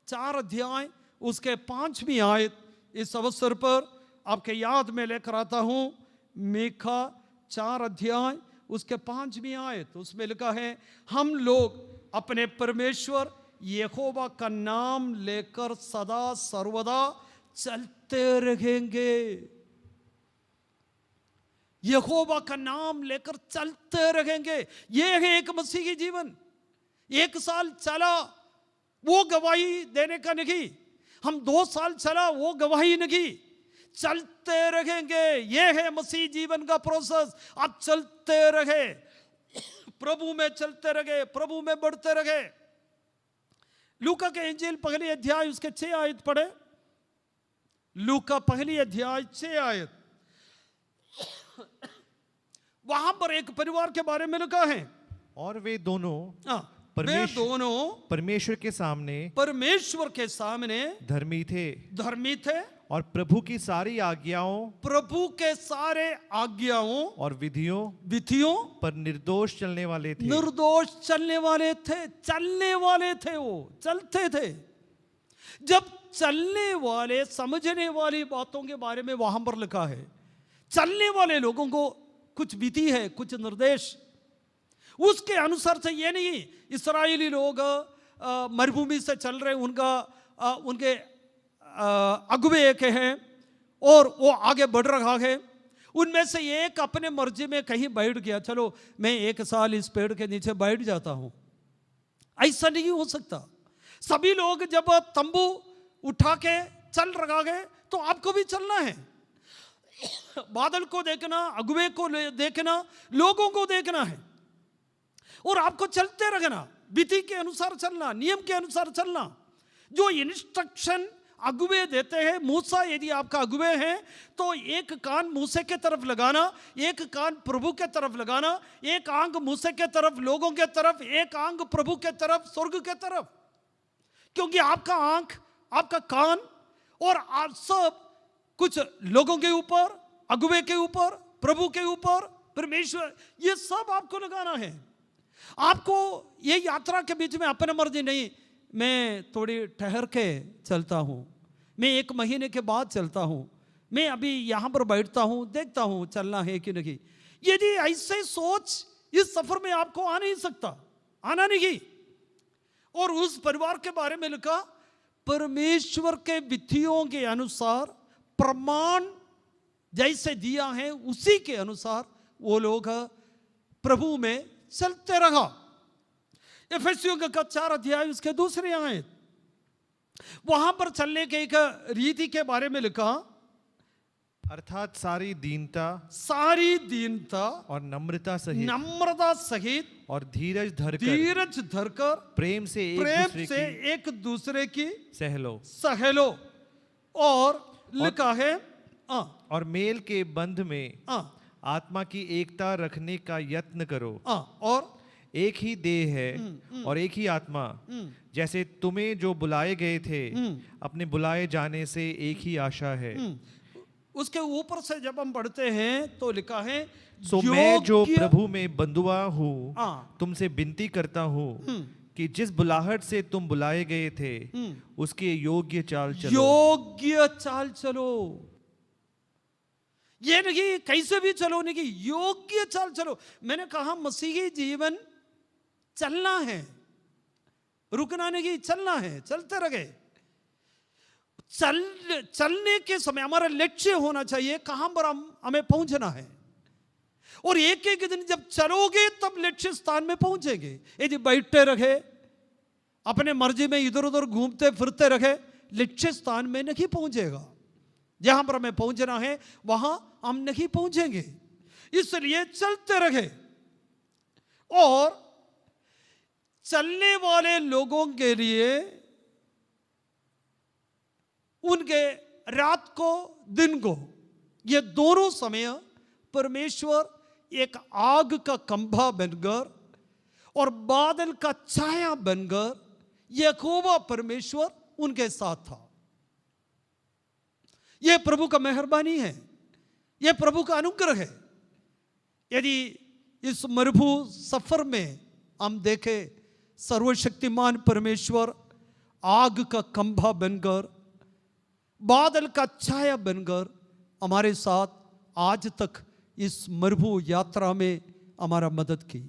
4 अध्याय उसके 5वीं आयत इस अवसर पर आपके याद में लेकर आता हूं। मीखा 4 अध्याय उसके 5वीं आयत, उसमें लिखा है, हम लोग अपने परमेश्वर यहोवा का नाम लेकर सदा सर्वदा चलते रहेंगे। यहोवा का नाम लेकर चलते रहेंगे, यह है एक मसीही जीवन। 1 साल चला वो गवाही देने का नहीं, हम 2 साल चला वो गवाही नहीं, चलते रहेंगे। यह है मसीह जीवन का प्रोसेस। आप चलते रहे, प्रभु में चलते रहे, प्रभु में बढ़ते रहे। लूका के इंजील 1 अध्याय उसके 6 आयत पढ़े। लूका 1 अध्याय 6 आयत, वहां पर एक परिवार के बारे में लिखा है, और वे दोनों परमेश्वर के सामने धर्मी थे और प्रभु की सारी आज्ञाओं और विधियों पर निर्दोष चलने वाले थे। वो चलते थे। जब चलने वाले, समझने वाली बातों के बारे में वहां पर लिखा है, चलने वाले लोगों को कुछ विधि है, कुछ निर्देश, उसके अनुसार से। ये नहीं इस्राएली लोग मरुभूमि से चल रहे, उनके अगुवे एक हैं और वो आगे बढ़ रहा है। उनमें से एक अपने मर्जी में कहीं बैठ गया, चलो मैं 1 साल इस पेड़ के नीचे बैठ जाता हूं। ऐसा नहीं हो सकता। सभी लोग जब तंबू उठा के चल रहा है तो आपको भी चलना है। बादल को देखना, अगुवे को देखना, लोगों को देखना है, और आपको चलते रहना, विधि के अनुसार चलना, नियम के अनुसार चलना। जो इंस्ट्रक्शन अगुवे देते हैं, मूसा यदि आपका अगुवे है तो एक कान मूसे के तरफ लगाना, एक कान प्रभु के तरफ लगाना, एक आंख मूसे के तरफ, लोगों के तरफ, एक आंख प्रभु के तरफ, स्वर्ग के तरफ। क्योंकि आपका आंख, आपका कान और आप सब कुछ लोगों के ऊपर, अगुवे के ऊपर, प्रभु के ऊपर, परमेश्वर, ये सब आपको लगाना है। आपको ये यात्रा के बीच में अपने मर्जी नहीं, मैं थोड़ी ठहर के चलता हूं, मैं 1 महीने के बाद चलता हूं, मैं अभी यहां पर बैठता हूं, देखता हूं चलना है कि नहीं। यदि ऐसे सोच इस सफर में आपको आ नहीं सकता, आना नहीं। और उस परिवार के बारे में लिखा, परमेश्वर के विधियों के अनुसार, प्रमाण जैसे दिया है उसी के अनुसार वो लोग प्रभु में चलते रहा। एफेसियों का 4 अध्याय उसके 2 आयत, वहां पर चलने के एक रीति के बारे में लिखा, अर्थात सारी दीनता और नम्रता सहित और धीरज धरकर प्रेम से एक दूसरे की सहलो। और लिखा है, और मेल के बंध में आत्मा की एकता रखने का यत्न करो। और एक ही देह है और एक ही आत्मा, जैसे तुम्हें जो बुलाए गए थे अपने बुलाए जाने से एक ही आशा है। उसके ऊपर से जब हम पढ़ते हैं तो लिखा है, सो मैं जो प्रभु में बंधुआ हूँ तुमसे विनती करता हूँ कि जिस बुलाहट से तुम बुलाए गए थे उसके योग्य चाल चलो। ये नहीं कैसे भी चलो, नहीं योग्य चाल चलो। मैंने कहा मसीही जीवन चलना है, रुकना नहीं, चलना है, चलते रहे। चलने के समय हमारा लक्ष्य होना चाहिए कहां पर हमें पहुंचना है, और एक दिन जब चलोगे तब लक्ष्य स्थान में पहुंचेंगे। यदि बैठते रहे, अपने मर्जी में इधर उधर घूमते फिरते रहे, लक्ष्य स्थान में नहीं पहुंचेगा। जहां पर हमें पहुंचना है वहां हम नहीं पहुंचेंगे। इसलिए चलते रहे। और चलने वाले लोगों के लिए उनके रात को दिन को ये दोनों समय परमेश्वर एक आग का खंभा बनकर और बादल का छाया बनकर यहोवा परमेश्वर उनके साथ था। यह प्रभु का मेहरबानी है, यह प्रभु का अनुग्रह है। यदि इस मरुभू सफर में हम देखें, सर्वशक्तिमान परमेश्वर आग का खंभा बनकर बादल का छाया बनकर हमारे साथ आज तक इस मरुभू यात्रा में हमारा मदद की।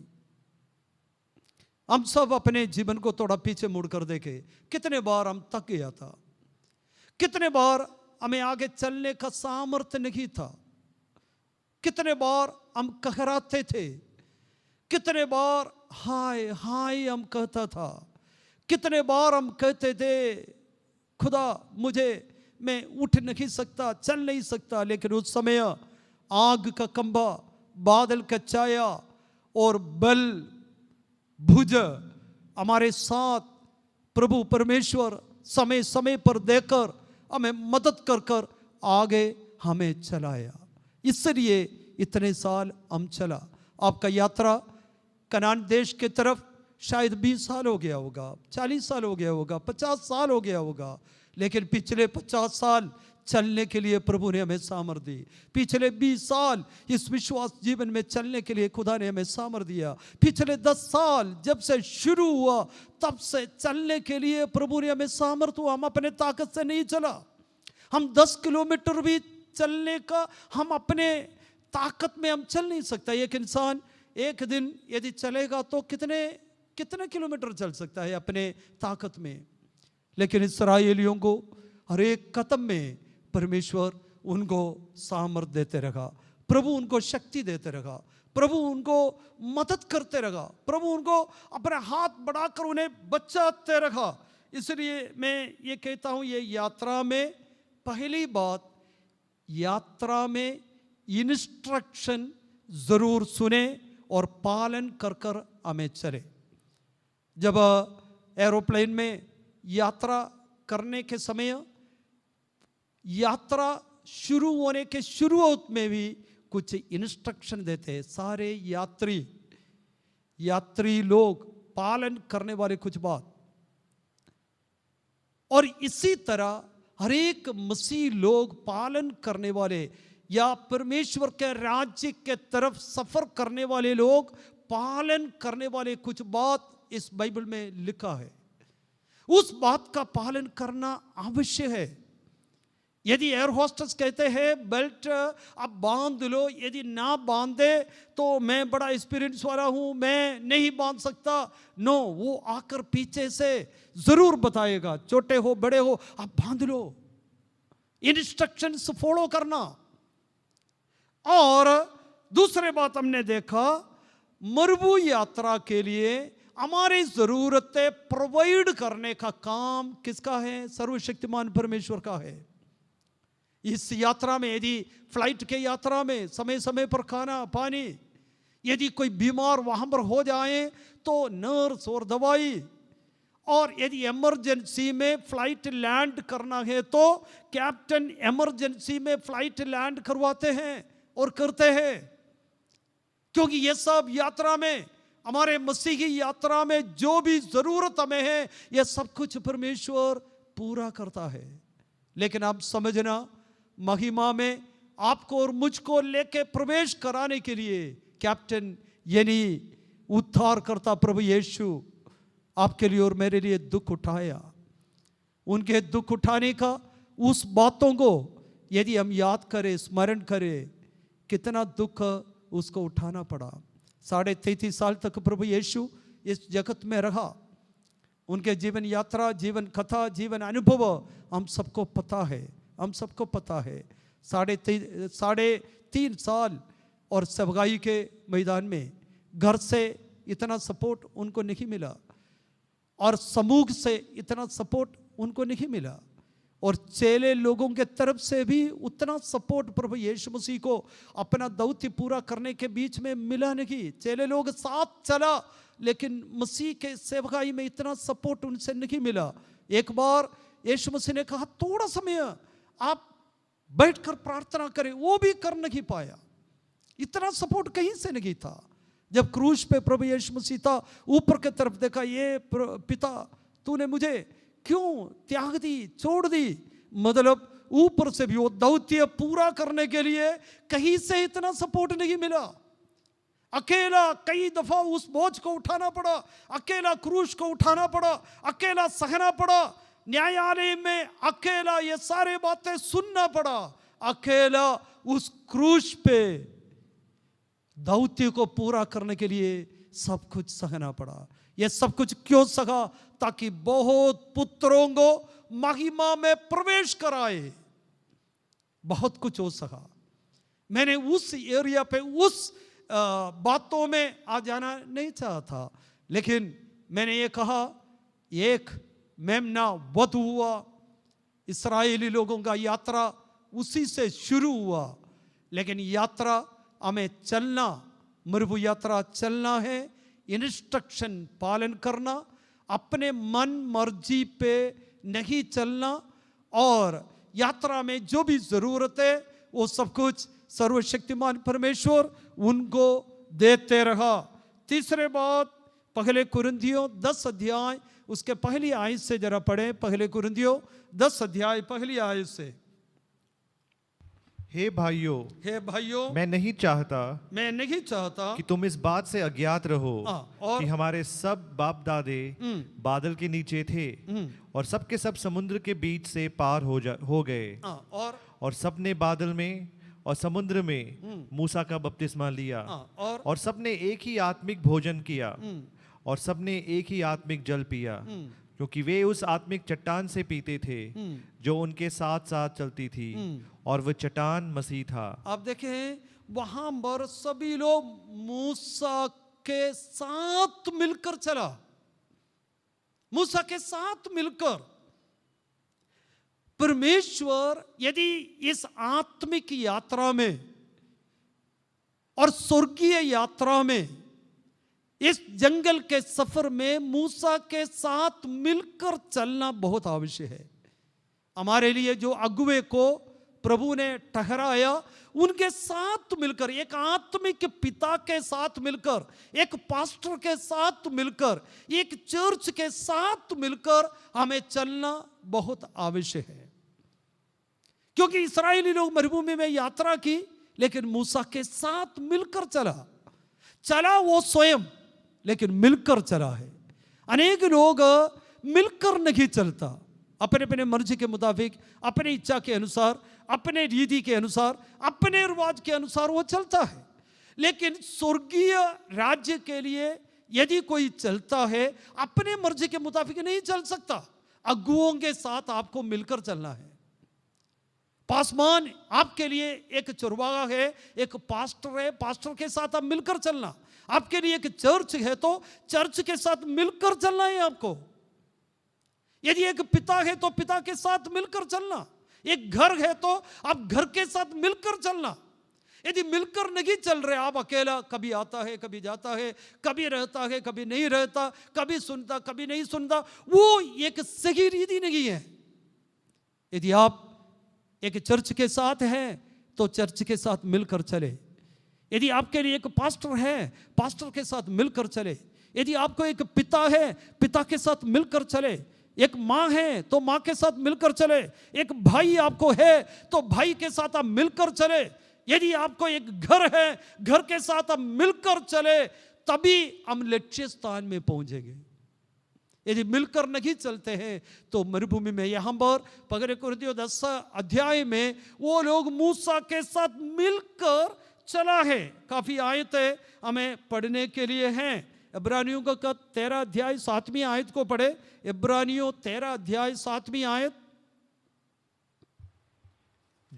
हम सब अपने जीवन को थोड़ा पीछे मुड़कर देखें, कितने बार हम थक गया था, कितने बार हमें आगे चलने का सामर्थ्य नहीं था, कितने बार हम कहराते थे, कितने बार हाय हाय हम कहता था, कितने बार हम कहते थे खुदा मुझे, मैं उठ नहीं सकता, चल नहीं सकता। लेकिन उस समय आग का खंभा, बादल का छाया और बल भुज हमारे साथ प्रभु परमेश्वर समय समय पर देकर हमें मदद कर कर आगे हमें चलाया। इसलिए इतने साल हम चला। आपका यात्रा कनान देश के तरफ शायद 20 साल हो गया होगा, 40 साल हो गया होगा, 50 साल हो गया होगा। लेकिन पिछले 50 साल चलने के लिए प्रभु ने हमें सामर्थ दी। पिछले 20 साल इस विश्वास जीवन में चलने के लिए खुदा ने हमें सामर्थ दिया। पिछले 10 साल जब से शुरू हुआ तब से चलने के लिए प्रभु ने हमें सामर्थ हुआ। हम अपने ताकत से नहीं चला। हम 10 किलोमीटर भी चलने का हम अपने ताकत में हम चल नहीं सकता। एक इंसान एक दिन यदि चलेगा तो कितने किलोमीटर चल सकता है अपने ताकत में। लेकिन इस्राएलियों को हर एक कदम में परमेश्वर उनको सामर्थ देते रहा, प्रभु उनको शक्ति देते रहा, प्रभु उनको मदद करते रहा, प्रभु उनको अपने हाथ बढ़ाकर उन्हें बचाते रहा। इसलिए मैं ये कहता हूँ, ये यात्रा में पहली बात, यात्रा में इंस्ट्रक्शन जरूर सुने और पालन कर कर हमें चले। जब एरोप्लेन में यात्रा करने के समय यात्रा शुरू होने के शुरुआत में भी कुछ इंस्ट्रक्शन देते हैं। सारे यात्री लोग पालन करने वाले कुछ बात, और इसी तरह हर एक मसीह लोग पालन करने वाले या परमेश्वर के राज्य के तरफ सफर करने वाले लोग पालन करने वाले कुछ बात इस बाइबल में लिखा है। उस बात का पालन करना आवश्यक है। यदि एयर होस्टेस कहते हैं बेल्ट अब बांध लो, यदि ना बांधे तो मैं बड़ा एक्सपीरियंस वाला हूं, मैं नहीं बांध सकता, नो, वो आकर पीछे से जरूर बताएगा, छोटे हो बड़े हो आप बांध लो। इंस्ट्रक्शंस फॉलो करना। और दूसरे बात हमने देखा, मरुभू यात्रा के लिए हमारी जरूरतें प्रोवाइड करने का काम किसका है? सर्वशक्तिमान परमेश्वर का है। इस यात्रा में यदि फ्लाइट के यात्रा में समय समय पर खाना पानी, यदि कोई बीमार वहां पर हो जाए तो नर्स और दवाई, और यदि इमरजेंसी में फ्लाइट लैंड करना है तो कैप्टन इमरजेंसी में फ्लाइट लैंड करवाते हैं और करते हैं। क्योंकि ये सब यात्रा में, हमारे मसीही यात्रा में जो भी जरूरत हमें है, यह सब कुछ परमेश्वर पूरा करता है। लेकिन आप समझना, महिमा में आपको और मुझको लेके प्रवेश कराने के लिए कैप्टन यानी उद्धार करता प्रभु यीशु आपके लिए और मेरे लिए दुख उठाया। उनके दुख उठाने का उस बातों को यदि हम याद करें, स्मरण करें, कितना दुख उसको उठाना पड़ा। 33.5 साल तक प्रभु यीशु इस जगत में रहा। उनके जीवन यात्रा, जीवन कथा, जीवन अनुभव हम सबको पता है, हम सबको पता है। 3.5 साल और सगाई के मैदान में घर से इतना सपोर्ट उनको नहीं मिला। और समूह से इतना सपोर्ट उनको नहीं मिला, और चेले लोगों के तरफ से भी उतना सपोर्ट प्रभु यीशु मसीह को अपना दौत्य पूरा करने के बीच में मिला नहीं। चेले लोग साथ चला, लेकिन मसीह के सेवकाई में इतना सपोर्ट उनसे नहीं मिला। एक बार यीशु मसीह ने कहा थोड़ा समय आप बैठकर प्रार्थना करें, वो भी कर नहीं पाया। इतना सपोर्ट कहीं से नहीं था। जब क्रूस पे प्रभु यीशु मसीह था, ऊपर की तरफ देखा, ये पिता तूने मुझे क्यों त्याग दी, छोड़ दी, मतलब ऊपर से भी वो दौत्य पूरा करने के लिए कहीं से इतना सपोर्ट नहीं मिला। अकेला कई दफा उस बोझ को उठाना पड़ा, अकेला क्रूस को उठाना पड़ा, अकेला सहना पड़ा, न्यायालय में अकेला ये सारे बातें सुनना पड़ा, अकेला उस क्रूस पे दौत्य को पूरा करने के लिए सब कुछ सहना पड़ा। ये सब कुछ क्यों सहा? ताकि बहुत पुत्रों को महिमा में प्रवेश कराए। बहुत कुछ हो सका। मैंने उस एरिया पे उस बातों में आ जाना नहीं चाहा था, लेकिन मैंने ये कहा, एक मेमना वध हुआ, इस्राएली लोगों का यात्रा उसी से शुरू हुआ। लेकिन यात्रा हमें चलना, मरुभू यात्रा चलना है, इंस्ट्रक्शन पालन करना, अपने मन मर्जी पे नहीं चलना, और यात्रा में जो भी जरूरत है वो सब कुछ सर्वशक्तिमान परमेश्वर उनको देते रहा। तीसरे बात, पहले कुरिन्थियों 10 अध्याय उसके पहली आयत से जरा पढ़े। पहले कुरिन्थियों 10 अध्याय पहली आयत से। हे भाइयों, मैं नहीं चाहता कि तुम इस बात से अज्ञात रहो कि हमारे सब बाप दादे बादल के नीचे थे और सबके सब समुद्र के बीच से पार हो गए, और सबने बादल में और समुद्र में मूसा का बपतिस्मा लिया, और सबने एक ही आत्मिक भोजन किया, और सबने एक ही आत्मिक जल पिया, क्योंकि वे उस आत्मिक चट्टान से पीते थे जो उनके साथ साथ चलती थी, और वह चट्टान मसीह था। आप देखें, वहां पर सभी लोग मूसा के साथ मिलकर चला, मूसा के साथ मिलकर। परमेश्वर यदि इस आत्मिक यात्रा में और स्वर्गीय यात्रा में, इस जंगल के सफर में मूसा के साथ मिलकर चलना बहुत आवश्यक है। हमारे लिए जो अगुवे को प्रभु ने ठहराया, उनके साथ मिलकर, एक आत्मिक पिता के साथ मिलकर, एक पास्टर के साथ मिलकर, एक चर्च के साथ मिलकर हमें चलना बहुत आवश्यक है। क्योंकि इस्राएली लोग मरुभूमि में यात्रा की, लेकिन मूसा के साथ मिलकर चला वो स्वयं, लेकिन मिलकर चला है। अनेक लोग मिलकर नहीं चलता, अपने अपने मर्जी के मुताबिक, अपनी इच्छा के अनुसार, अपने रीति के अनुसार, अपने रिवाज के अनुसार वो चलता है। लेकिन स्वर्गीय राज्य के लिए यदि कोई चलता है, अपने मर्जी के मुताबिक नहीं चल सकता। अगुओं के साथ आपको मिलकर चलना है। पासमान आपके लिए एक चरवाहा है, एक पास्टर है, पास्टर के साथ आप मिलकर चलना। आपके लिए एक चर्च है तो चर्च के साथ मिलकर चलना है आपको। यदि एक पिता है तो पिता के साथ मिलकर चलना। एक घर है तो आप घर के साथ मिलकर चलना। यदि मिलकर नहीं चल रहे, आप अकेला, कभी आता है कभी जाता है, कभी रहता है कभी नहीं रहता, कभी सुनता कभी नहीं सुनता, वो एक सही रीति नहीं है। यदि आप एक चर्च के साथ हैं तो चर्च के साथ मिलकर चले। यदि आपके लिए एक पास्टर है, पास्टर के साथ मिलकर चले। यदि आपको एक पिता है, पिता के साथ मिलकर चले। एक माँ है तो माँ के साथ मिलकर चले। एक भाई आपको है तो भाई के साथ आप मिलकर चले। यदि आपको एक घर है, घर के साथ आप मिलकर चले, तभी हम लक्ष्य स्थान में पहुंचेंगे। यदि मिलकर नहीं चलते हैं तो मरुभूमि में, यहां पर पहले कुरिन्थियों 10 अध्याय में वो लोग मूसा के साथ मिलकर चला है। काफी आयतें हमें पढ़ने के लिए हैं। इब्रानियों का 13 अध्याय 7वीं आयत को पढ़े। इब्रानियों 13 अध्याय 7वीं आयत।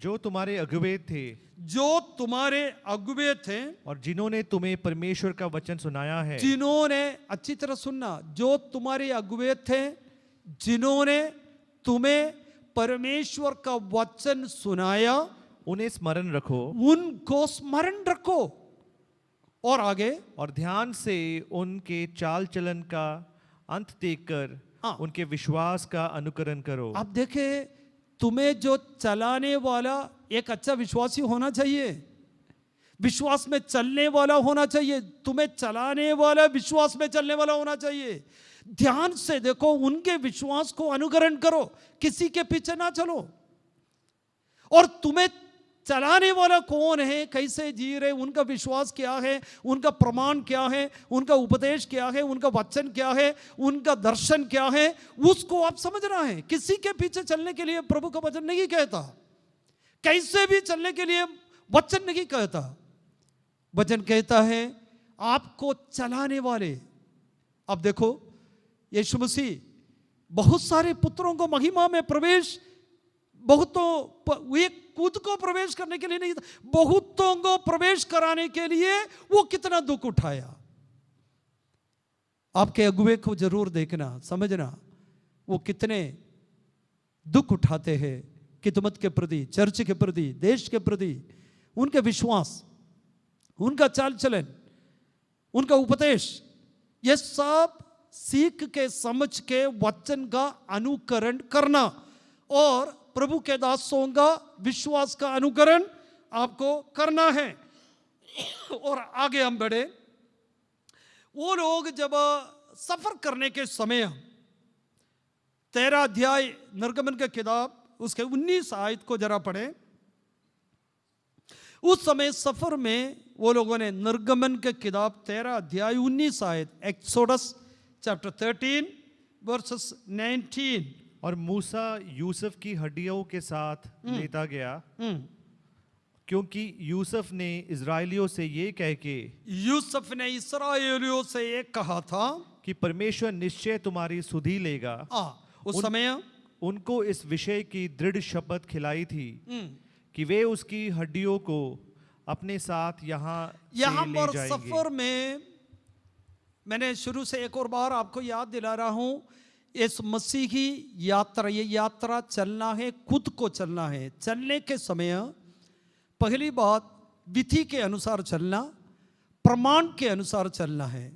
जो तुम्हारे अगुवे थे जो तुम्हारे अगुवे थे, और जिन्होंने तुम्हें परमेश्वर का वचन सुनाया है, जिन्होंने, अच्छी तरह सुनना, जो तुम्हारे अगुवे थे जिन्होंने तुम्हें परमेश्वर का वचन सुनाया, उन्हें स्मरण रखो उनको स्मरण रखो। और आगे, और ध्यान से उनके चाल चलन का अंत देखकर हाँ। उनके विश्वास का अनुकरण करो। आप देखें, तुम्हें जो चलाने वाला एक अच्छा विश्वासी होना चाहिए, विश्वास में चलने वाला होना चाहिए। तुम्हें चलाने वाला विश्वास में चलने वाला होना चाहिए। ध्यान से देखो, उनके विश्वास को अनुकरण करो, किसी के पीछे ना चलो। और तुम्हें चलाने वाला कौन है, कैसे जी रहे, उनका विश्वास क्या है, उनका प्रमाण क्या है, उनका उपदेश क्या है, उनका वचन क्या है, उनका दर्शन क्या है, उसको आप समझना है। किसी के पीछे चलने के लिए प्रभु का वचन नहीं कहता, कैसे भी चलने के लिए वचन नहीं कहता। वचन कहता है आपको चलाने वाले। अब देखो, यीशु मसीह बहुत सारे पुत्रों को महिमा में प्रवेश, बहुतों, वे खुद को प्रवेश करने के लिए नहीं था, बहुतों को प्रवेश कराने के लिए वो कितना दुख उठाया। आपके अगुवे को जरूर देखना, समझना, वो कितने दुख उठाते हैं खिदमत के प्रति, चर्च के प्रति, देश के प्रति। उनके विश्वास, उनका चाल चलन, उनका उपदेश, ये सब सीख के, समझ के वचन का अनुकरण करना और प्रभु के दासों का विश्वास का अनुकरण आपको करना है। और आगे हम बढ़े। वो लोग जब सफर करने के समय, 13 अध्याय निर्गमन के किताब उसके 19 आयत को जरा पढ़े। उस समय सफर में वो लोगों ने, निर्गमन के किताब 13 अध्याय 19 आयत, एक्सोडस चैप्टर 13 वर्सेस 19। और मूसा यूसुफ की हड्डियों के साथ लेता गया, क्योंकि यूसुफ ने इजराइलियों से ये कह के, यूसुफ ने इस्राएलियों से ये कहा था कि परमेश्वर निश्चय तुम्हारी सुधि लेगा। उस समय उनको इस विषय की दृढ़ शपथ खिलाई थी कि वे उसकी हड्डियों को अपने साथ यहाँ पर ले सफर में, मैंने शुरू से एक और बार आपको याद दिला रहा हूं, इस मसीही यात्रा, ये यात्रा चलना है, खुद को चलना है। चलने के समय पहली बात विधि के अनुसार चलना, प्रमाण के अनुसार चलना है।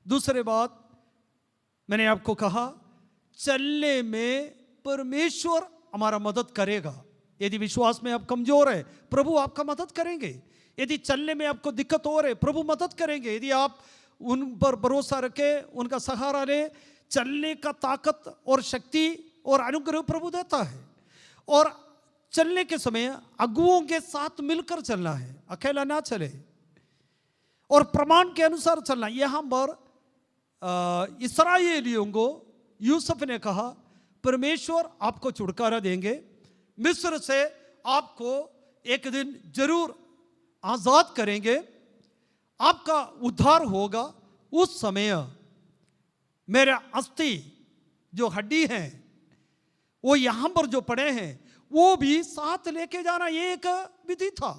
दूसरी बात मैंने आपको कहा, चलने में परमेश्वर हमारा मदद करेगा। यदि विश्वास में आप कमजोर है, प्रभु आपका मदद करेंगे। यदि चलने में आपको दिक्कत हो रही, प्रभु मदद करेंगे। यदि आप उन पर भरोसा रखे, उनका सहारा ले, चलने का ताकत और शक्ति और अनुग्रह प्रभु देता है। और चलने के समय अगुओं के साथ मिलकर चलना है, अकेला ना चले। और प्रमाण के अनुसार चलना। यहां पर इस्राएलियों को यूसुफ ने कहा, परमेश्वर आपको छुटकारा देंगे, मिस्र से आपको एक दिन जरूर आजाद करेंगे, आपका उद्धार होगा। उस समय मेरे अस्थि जो हड्डी हैं, वो यहां पर जो पड़े हैं, वो भी साथ लेके जाना, ये एक विधि था।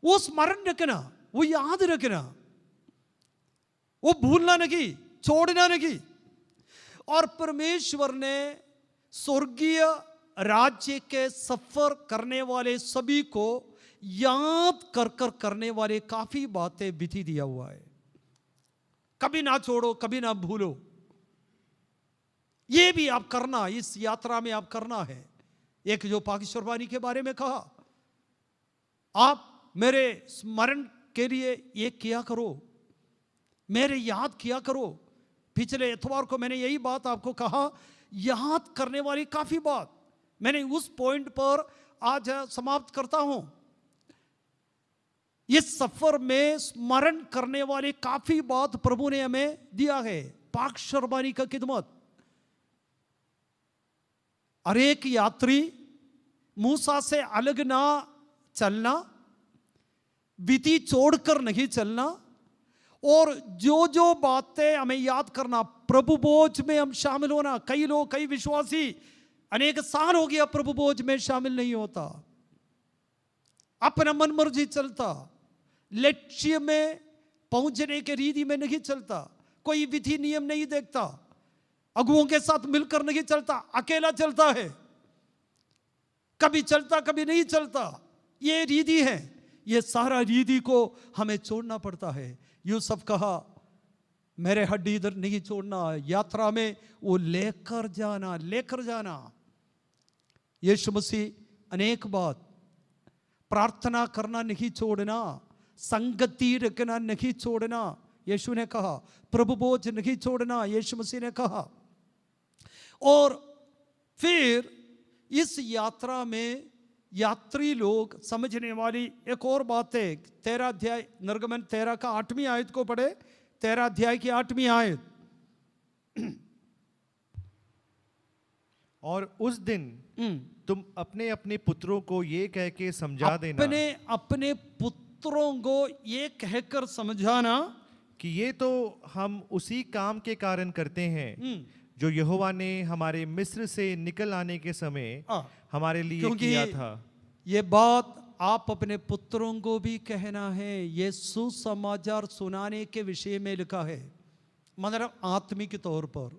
वो स्मरण रखना, वो याद रखना, वो भूलना नहीं, छोड़ना नहीं। और परमेश्वर ने स्वर्गीय राज्य के सफर करने वाले सभी को याद कर कर करने वाले काफी बातें विधि दिया हुआ है। कभी ना छोड़ो, कभी ना भूलो, ये भी आप करना, इस यात्रा में आप करना है। एक जो पाकिस्तानी के बारे में कहा, आप मेरे स्मरण के लिए ये किया करो, मेरे याद किया करो। पिछले इतवार को मैंने यही बात आपको कहा, याद करने वाली काफी बात। मैंने उस पॉइंट पर आज समाप्त करता हूं। इस सफर में स्मरण करने वाली काफी बात प्रभु ने हमें दिया है। पाक शर्बानी का खिदमत, हर एक यात्री मूसा से अलग ना चलना, विधि छोड़कर नहीं चलना, और जो जो बातें हमें याद करना, प्रभु बोझ में हम शामिल होना। कई लोग, कई विश्वासी अनेक साल हो गया प्रभु बोझ में शामिल नहीं होता। अपना मन मर्जी चलता, लक्ष्य में पहुंचने के रीति में नहीं चलता, कोई विधि नियम नहीं देखता, अगुओं के साथ मिलकर नहीं चलता, अकेला चलता है, कभी चलता कभी नहीं चलता, ये रीति है। ये सारा रीति को हमें छोड़ना पड़ता है। यूसुफ कहा मेरे हड्डी इधर नहीं छोड़ना, यात्रा में वो लेकर जाना, लेकर जाना। यीशु मसीह अनेक बात, प्रार्थना करना नहीं छोड़ना, संगति रखना नहीं छोड़ना, यीशु ने कहा, प्रभु बोझ नहीं छोड़ना, यीशु मसीह ने कहा। और फिर इस यात्रा में यात्री लोग समझने वाली एक और बात है। 13 अध्याय, निर्गमन 13 का 8वीं आयत को पढ़े, 13 अध्याय की 8वीं आयत। और उस दिन तुम अपने अपने पुत्रों को ये कह के समझा देना, अपने अपने पुत्रों को ये कहकर समझाना कि ये तो हम उसी काम के कारण करते हैं जो यहोवा ने हमारे मिस्र से निकल आने के समय हमारे लिए किया था। ये बात आप अपने पुत्रों को भी कहना है। ये सुसमाचार सुनाने के विषय में लिखा है, मतलब आत्मिक तौर पर,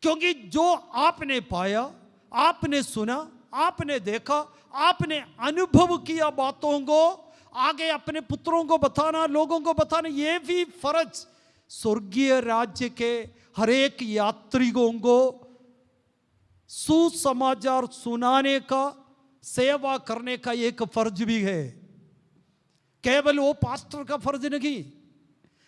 क्योंकि जो आपने पाया, आपने सुना, आपने देखा, आपने अनुभव किया बातों को आगे अपने पुत्रों को बताना, लोगों को बताना, ये भी फर्ज स्वर्गीय राज्य के हर एक यात्रियों को सुसमाचार सुनाने का, सेवा करने का एक फर्ज भी है। केवल वो पास्टर का फर्ज नहीं,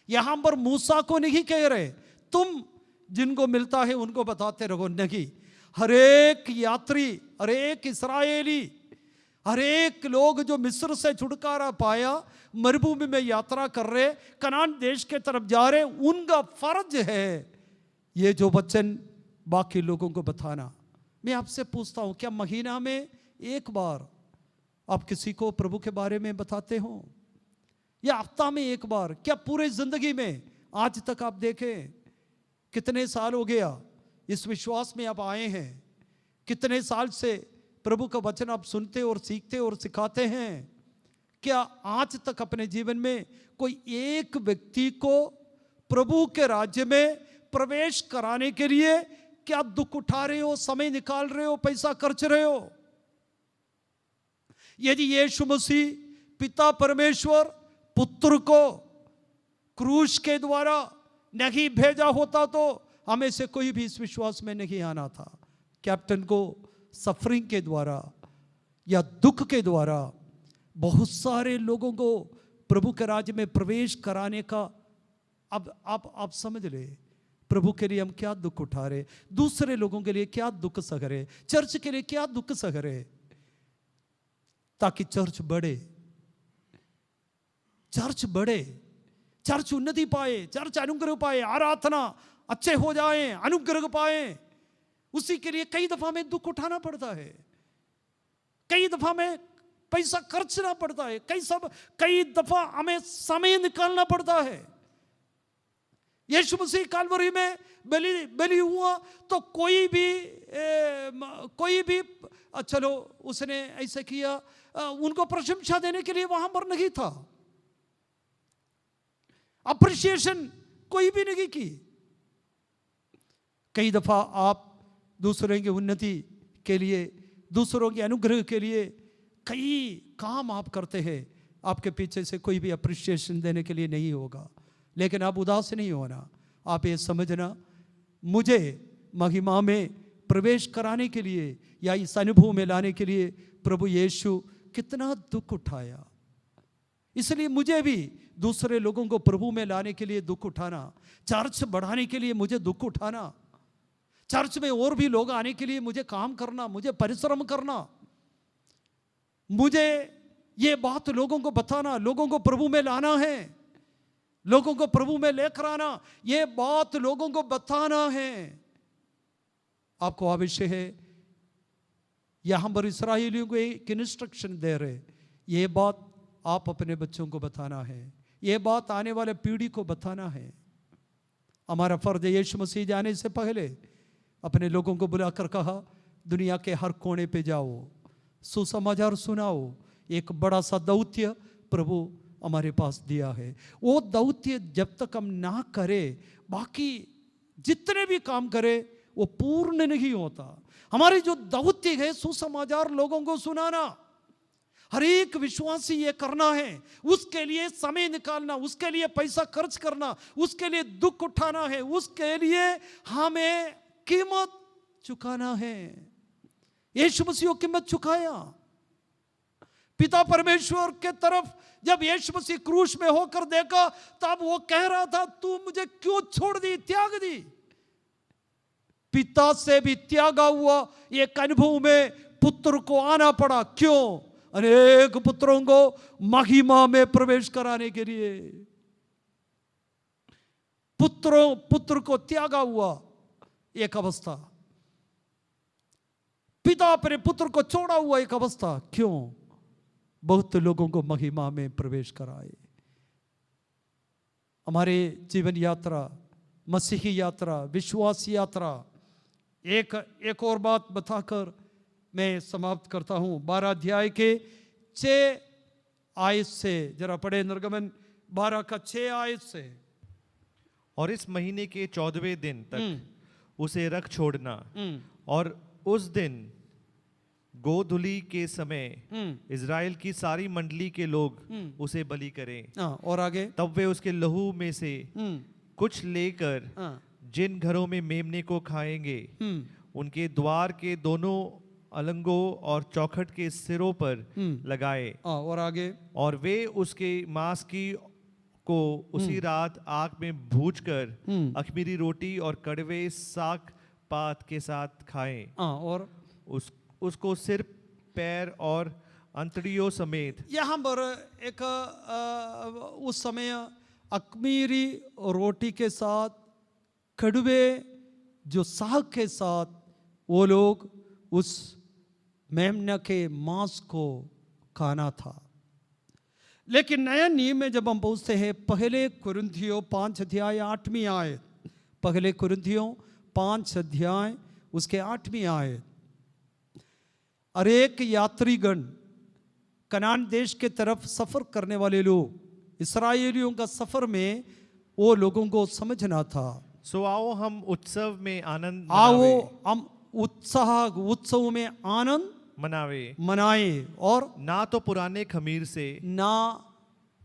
यहां पर मूसा को नहीं कह रहे तुम जिनको मिलता है उनको बताते रहो, नहीं, हर एक यात्री, हर एक इस्राएली, हर एक लोग जो मिस्र से छुटकारा पाया, मरुभूमि में यात्रा कर रहे, कनान देश के तरफ जा रहे, उनका फर्ज है ये जो वचन बाकी लोगों को बताना। मैं आपसे पूछता हूं, क्या महीना में एक बार आप किसी को प्रभु के बारे में बताते हो, या हफ्ता में एक बार? क्या पूरे जिंदगी में आज तक आप देखें, कितने साल हो गया इस विश्वास में आप आए हैं, कितने साल से प्रभु का वचन आप सुनते और सीखते और सिखाते हैं? क्या आज तक अपने जीवन में कोई एक व्यक्ति को प्रभु के राज्य में प्रवेश कराने के लिए क्या दुख उठा रहे हो, समय निकाल रहे हो, पैसा खर्च रहे हो? यदि यीशु मसीह पिता परमेश्वर पुत्र को क्रूस के द्वारा नहीं भेजा होता तो हमें से कोई भी इस विश्वास में नहीं आना था। कैप्टन को सफरिंग के द्वारा या दुख के द्वारा बहुत सारे लोगों को प्रभु के राज्य में प्रवेश कराने का, अब आप समझ ले, प्रभु के लिए हम क्या दुख उठा रहे, दूसरे लोगों के लिए क्या दुख सह रहे, चर्च के लिए क्या दुख सह रहे, ताकि चर्च बढ़े, चर्च बढ़े, चर्च उन्नति पाए, चर्च अनुग्रह पाए, आराधना अच्छे हो जाए, अनुग्रह पाए। उसी के लिए कई दफा में दुख उठाना पड़ता है, कई दफा में पैसा खर्चना पड़ता है, कई दफा हमें समय निकालना पड़ता है। यीशु मसीह कालवरी में बलि हुआ तो कोई भी चलो उसने ऐसे किया, उनको प्रशंसा देने के लिए वहां पर नहीं था, अप्रिशिएशन कोई भी नहीं की। कई दफा आप दूसरों की उन्नति के लिए, दूसरों के अनुग्रह के लिए कई काम आप करते हैं, आपके पीछे से कोई भी अप्रिशिएशन देने के लिए नहीं होगा। लेकिन आप उदास नहीं होना, आप ये समझना, मुझे महिमा में प्रवेश कराने के लिए या इस अनुभव में लाने के लिए प्रभु यीशु कितना दुख उठाया, इसलिए मुझे भी दूसरे लोगों को प्रभु में लाने के लिए दुख उठाना, चर्च बढ़ाने के लिए मुझे दुख उठाना, चर्च में और भी लोग आने के लिए मुझे काम करना, मुझे परिश्रम करना, मुझे ये बात लोगों को बताना, लोगों को प्रभु में लाना है, लोगों को प्रभु में लेकर आना, ये बात लोगों को बताना है। आपको आवश्यक है, यहां पर इस्राएलियों को एक इंस्ट्रक्शन दे रहे, ये बात आप अपने बच्चों को बताना है, ये बात आने वाले पीढ़ी को बताना है। हमारा फर्ज है, यीशु मसीह जाने से पहले अपने लोगों को बुलाकर कहा, दुनिया के हर कोने पे जाओ, सुसमाचार सुनाओ, एक बड़ा सा दौत्य प्रभु हमारे पास दिया है। वो दौत्य जब तक हम ना करें, बाकी जितने भी काम करें वो पूर्ण नहीं होता। हमारी जो दौत्य है सुसमाचार लोगों को सुनाना, हर एक विश्वासी ये करना है, उसके लिए समय निकालना, उसके लिए पैसा खर्च करना, उसके लिए दुख उठाना है, उसके लिए हमें कीमत चुकाना है। यीशु मसीह कीमत चुकाया। पिता परमेश्वर के तरफ जब यीशु मसीह क्रूस में होकर देखा, तब वो कह रहा था, तू मुझे क्यों छोड़ दी, त्याग दी। पिता से भी त्यागा हुआ एक अनुभव में पुत्र को आना पड़ा। क्यों? अनेक पुत्रों को महिमा में प्रवेश कराने के लिए। पुत्र को त्यागा हुआ एक अवस्था, पिता अपने पुत्र को छोड़ा हुआ एक अवस्था। क्यों? बहुत लोगों को महिमा में प्रवेश कराए। हमारे जीवन यात्रा, मसीही यात्रा, विश्वास यात्रा, एक और बात बताकर मैं समाप्त करता हूं। 12 अध्याय के 6 आयत से जरा पढ़े, निर्गमन 12 का 6 आयत से। और इस महीने के 14वें दिन तक उसे रख छोड़ना, और उस दिन गोधुली के समय इज़राइल की सारी मंडली के लोग उसे बलि करें। और आगे, तब वे उसके लहू में से कुछ लेकर जिन घरों में मेमने को खाएंगे, उनके द्वार के दोनों अलंगों और चौखट के सिरों पर लगाए। और आगे, और वे उसके मांस को उसी रात आग में भूनकर अख़मीरी रोटी और कड़वे साग पात के साथ खाएं। और उसको सिर, पैर और अंतड़ियों समेत। यहाँ पर एक उस समय अख़मीरी रोटी के साथ, कड़वे जो साग के साथ वो लोग उस मेमना के मांस को खाना था। लेकिन नया नियम में जब हम पहुँचते हैं, पहले कुरिन्थियों 5 अध्याय 8वीं आयत, पहले कुरिन्थियों 5 अध्याय उसके 8वीं आयत। और एक यात्रीगण, कनान देश के तरफ सफर करने वाले लोग, इस्राएलियों का सफर में वो लोगों को समझना था। सो आओ हम उत्सव में आनंद हम उत्सव में आनंद मनाए, और ना तो पुराने खमीर से, ना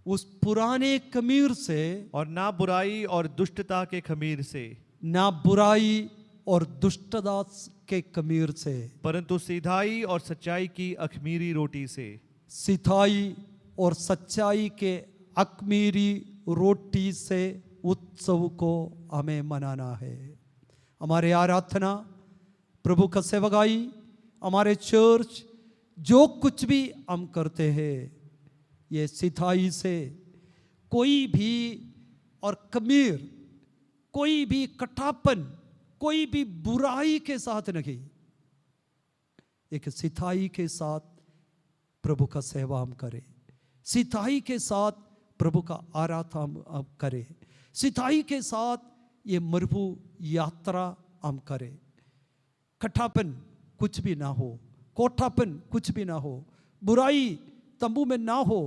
उस पुराने खमीर से, और ना बुराई और दुष्टता के खमीर से, ना बुराई और दुष्टता के खमीर से, परंतु सीधाई और सच्चाई की अख़मीरी रोटी से। सिधाई और सच्चाई के अख़मीरी रोटी से उत्सव को हमें मनाना है। हमारे आराधना, प्रभु का सेवकाई, हमारे चर्च, जो कुछ भी हम करते हैं, ये सिधाई से, कोई भी और खमीर, कोई भी कटापन, कोई भी बुराई के साथ नहीं, एक सिधाई के साथ प्रभु का सेवा हम करें, सिधाई के साथ प्रभु का आराधना हम करें, सिधाई के साथ ये मरुभू यात्रा हम करें। कटापन कुछ भी ना हो, कोठापन कुछ भी ना हो, बुराई तंबू में ना हो।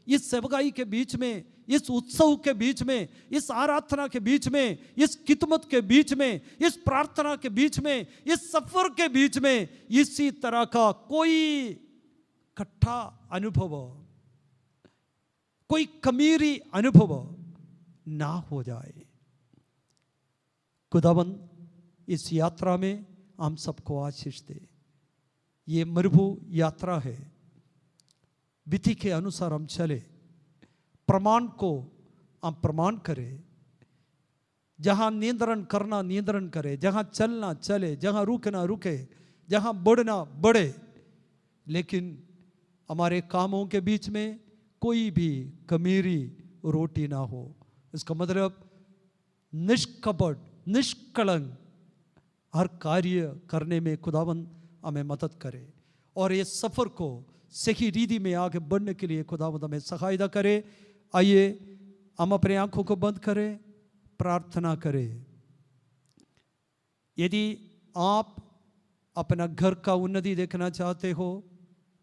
इस सेवकाई के बीच में, इस उत्सव के बीच में, इस आराधना के बीच में, इस कितमत के बीच में, इस प्रार्थना के बीच में, इस सफर के बीच में इसी तरह का कोई कट्ठा अनुभव, कोई कमीरी अनुभव ना हो जाए। खुदावंद इस यात्रा में हम सबको आशीष दे। ये मरुभू यात्रा है, विधि के अनुसार हम चले, प्रमाण को हम प्रमाण करें, जहाँ नियंत्रण करना नियंत्रण करे, जहाँ चलना चले, जहाँ रुकना रुके, जहाँ बढ़ना बढ़े, लेकिन हमारे कामों के बीच में कोई भी कमीरी रोटी ना हो। इसका मतलब निष्कपट, निष्कलंक हर कार्य करने में खुदावंद हमें मदद करे, और ये सफ़र को सही रीति में आगे बढ़ने के लिए खुदावंद हमें सहायता करे। आइए हम अपने आंखों को बंद करें, प्रार्थना करें। यदि आप अपना घर का उन्नति देखना चाहते हो,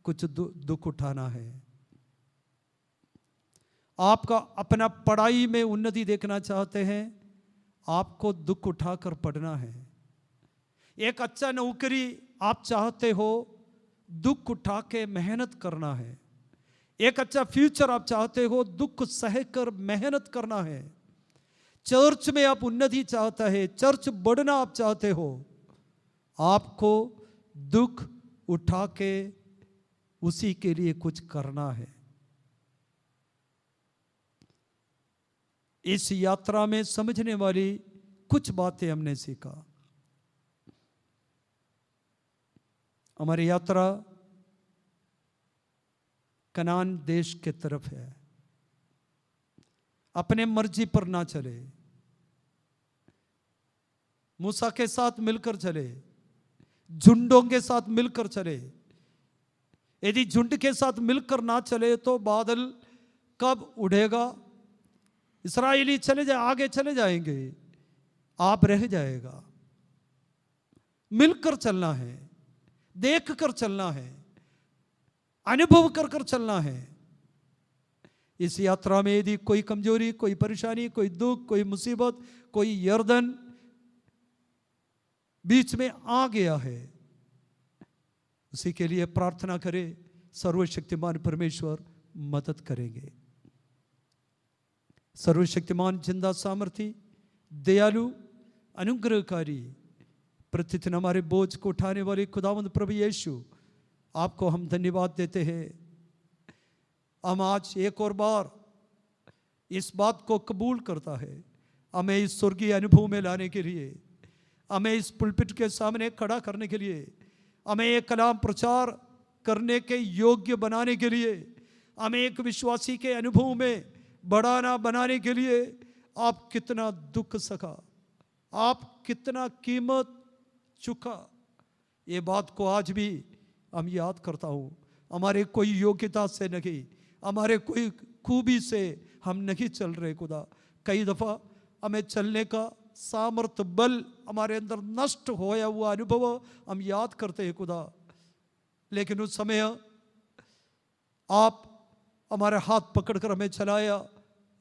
कुछ दुख उठाना है, आपका अपना पढ़ाई में उन्नति देखना चाहते हैं, आपको दुख उठाकर पढ़ना है। एक अच्छा नौकरी आप चाहते हो, दुख उठा के मेहनत करना है। एक अच्छा फ्यूचर आप चाहते हो, दुख सहकर मेहनत करना है। चर्च में आप उन्नति चाहता है, चर्च बढ़ना आप चाहते हो, आपको दुख उठा के उसी के लिए कुछ करना है। इस यात्रा में समझने वाली कुछ बातें हमने सीखा। हमारी यात्रा कनान देश के तरफ है। अपने मर्जी पर ना चले, मूसा के साथ मिलकर चले, झुंडों के साथ मिलकर चले। यदि झुंड के साथ मिलकर ना चले तो बादल कब उड़ेगा? इस्राएली चले जाए, आगे चले जाएंगे, आप रह जाएगा। मिलकर चलना है, देख कर चलना है, अनुभव कर कर चलना है। इस यात्रा में यदि कोई कमजोरी, कोई परेशानी, कोई दुख, कोई मुसीबत, कोई यर्दन बीच में आ गया है, उसी के लिए प्रार्थना करें। सर्वशक्तिमान परमेश्वर मदद करेंगे। सर्वशक्तिमान, जिंदा, सामर्थी, दयालु, अनुग्रहकारी, प्रतिदिन हमारे बोझ को उठाने वाले खुदावंद प्रभु यीशु, आपको हम धन्यवाद देते हैं। हम आज एक और बार इस बात को कबूल करता है, हमें इस स्वर्गीय अनुभव में लाने के लिए, हमें इस पुलपिट के सामने खड़ा करने के लिए, हमें एक कलाम प्रचार करने के योग्य बनाने के लिए, हमें एक विश्वासी के अनुभव में बढ़ाना बनाने के लिए आप कितना दुख सका, आप कितना कीमत चुका, ये बात को आज भी हम याद करता हूँ। हमारे कोई योग्यता से नहीं, हमारे कोई खूबी से हम नहीं चल रहे खुदा। कई दफ़ा हमें चलने का सामर्थ बल हमारे अंदर नष्ट होया हुआ अनुभव हम याद करते हैं खुदा, लेकिन उस समय आप हमारे हाथ पकड़कर हमें चलाया,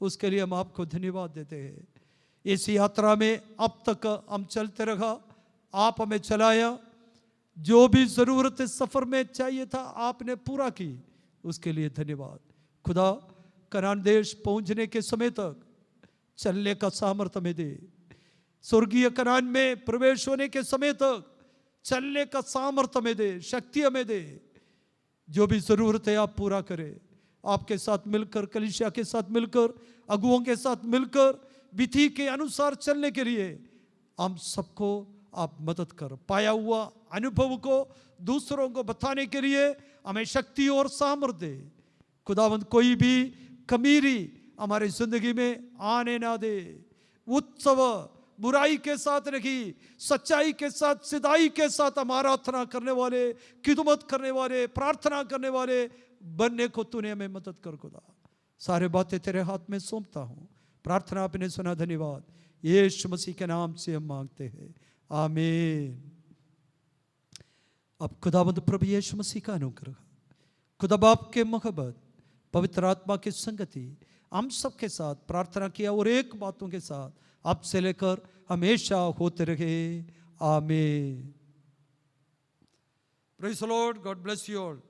उसके लिए हम आपको धन्यवाद देते हैं। इस यात्रा में अब तक हम चलते रहा, आप हमें चलाया, जो भी ज़रूरत सफ़र में चाहिए था आपने पूरा की, उसके लिए धन्यवाद खुदा। कनान देश पहुंचने के समय तक चलने का सामर्थ्य हमें दे, स्वर्गीय कनान में प्रवेश होने के समय तक चलने का सामर्थ्य हमें दे, शक्ति हमें दे। जो भी ज़रूरत है आप पूरा करें। आपके साथ मिलकर, कलीसिया के साथ मिलकर, अगुओं के साथ मिलकर विधि के अनुसार चलने के लिए हम सबको आप मदद कर। पाया हुआ अनुभव को दूसरों को बताने के लिए हमें शक्ति और सामर्थ्य दे खुदावंद। कोई भी कमीरी हमारी जिंदगी में आने ना दे। उत्सव बुराई के साथ नहीं, सच्चाई के साथ, सिधाई के साथ हमारा आराधना करने वाले, खिदमत करने वाले, प्रार्थना करने वाले बनने को तूने हमें मदद कर खुदा। सारे बातें तेरे हाथ में सौंपता हूँ। प्रार्थना आपने सुना, धन्यवाद। यीशु मसीह के नाम से हम मांगते हैं, आमीन। अब खुदावंद प्रभु यीशु मसीह का अनुग्रह, खुदा बाप के मोहब्बत, पवित्र आत्मा की संगति हम सबके साथ प्रार्थना किया और एक बातों के साथ अब से लेकर हमेशा होते रहे, आमीन। Praise the Lord, God bless you all.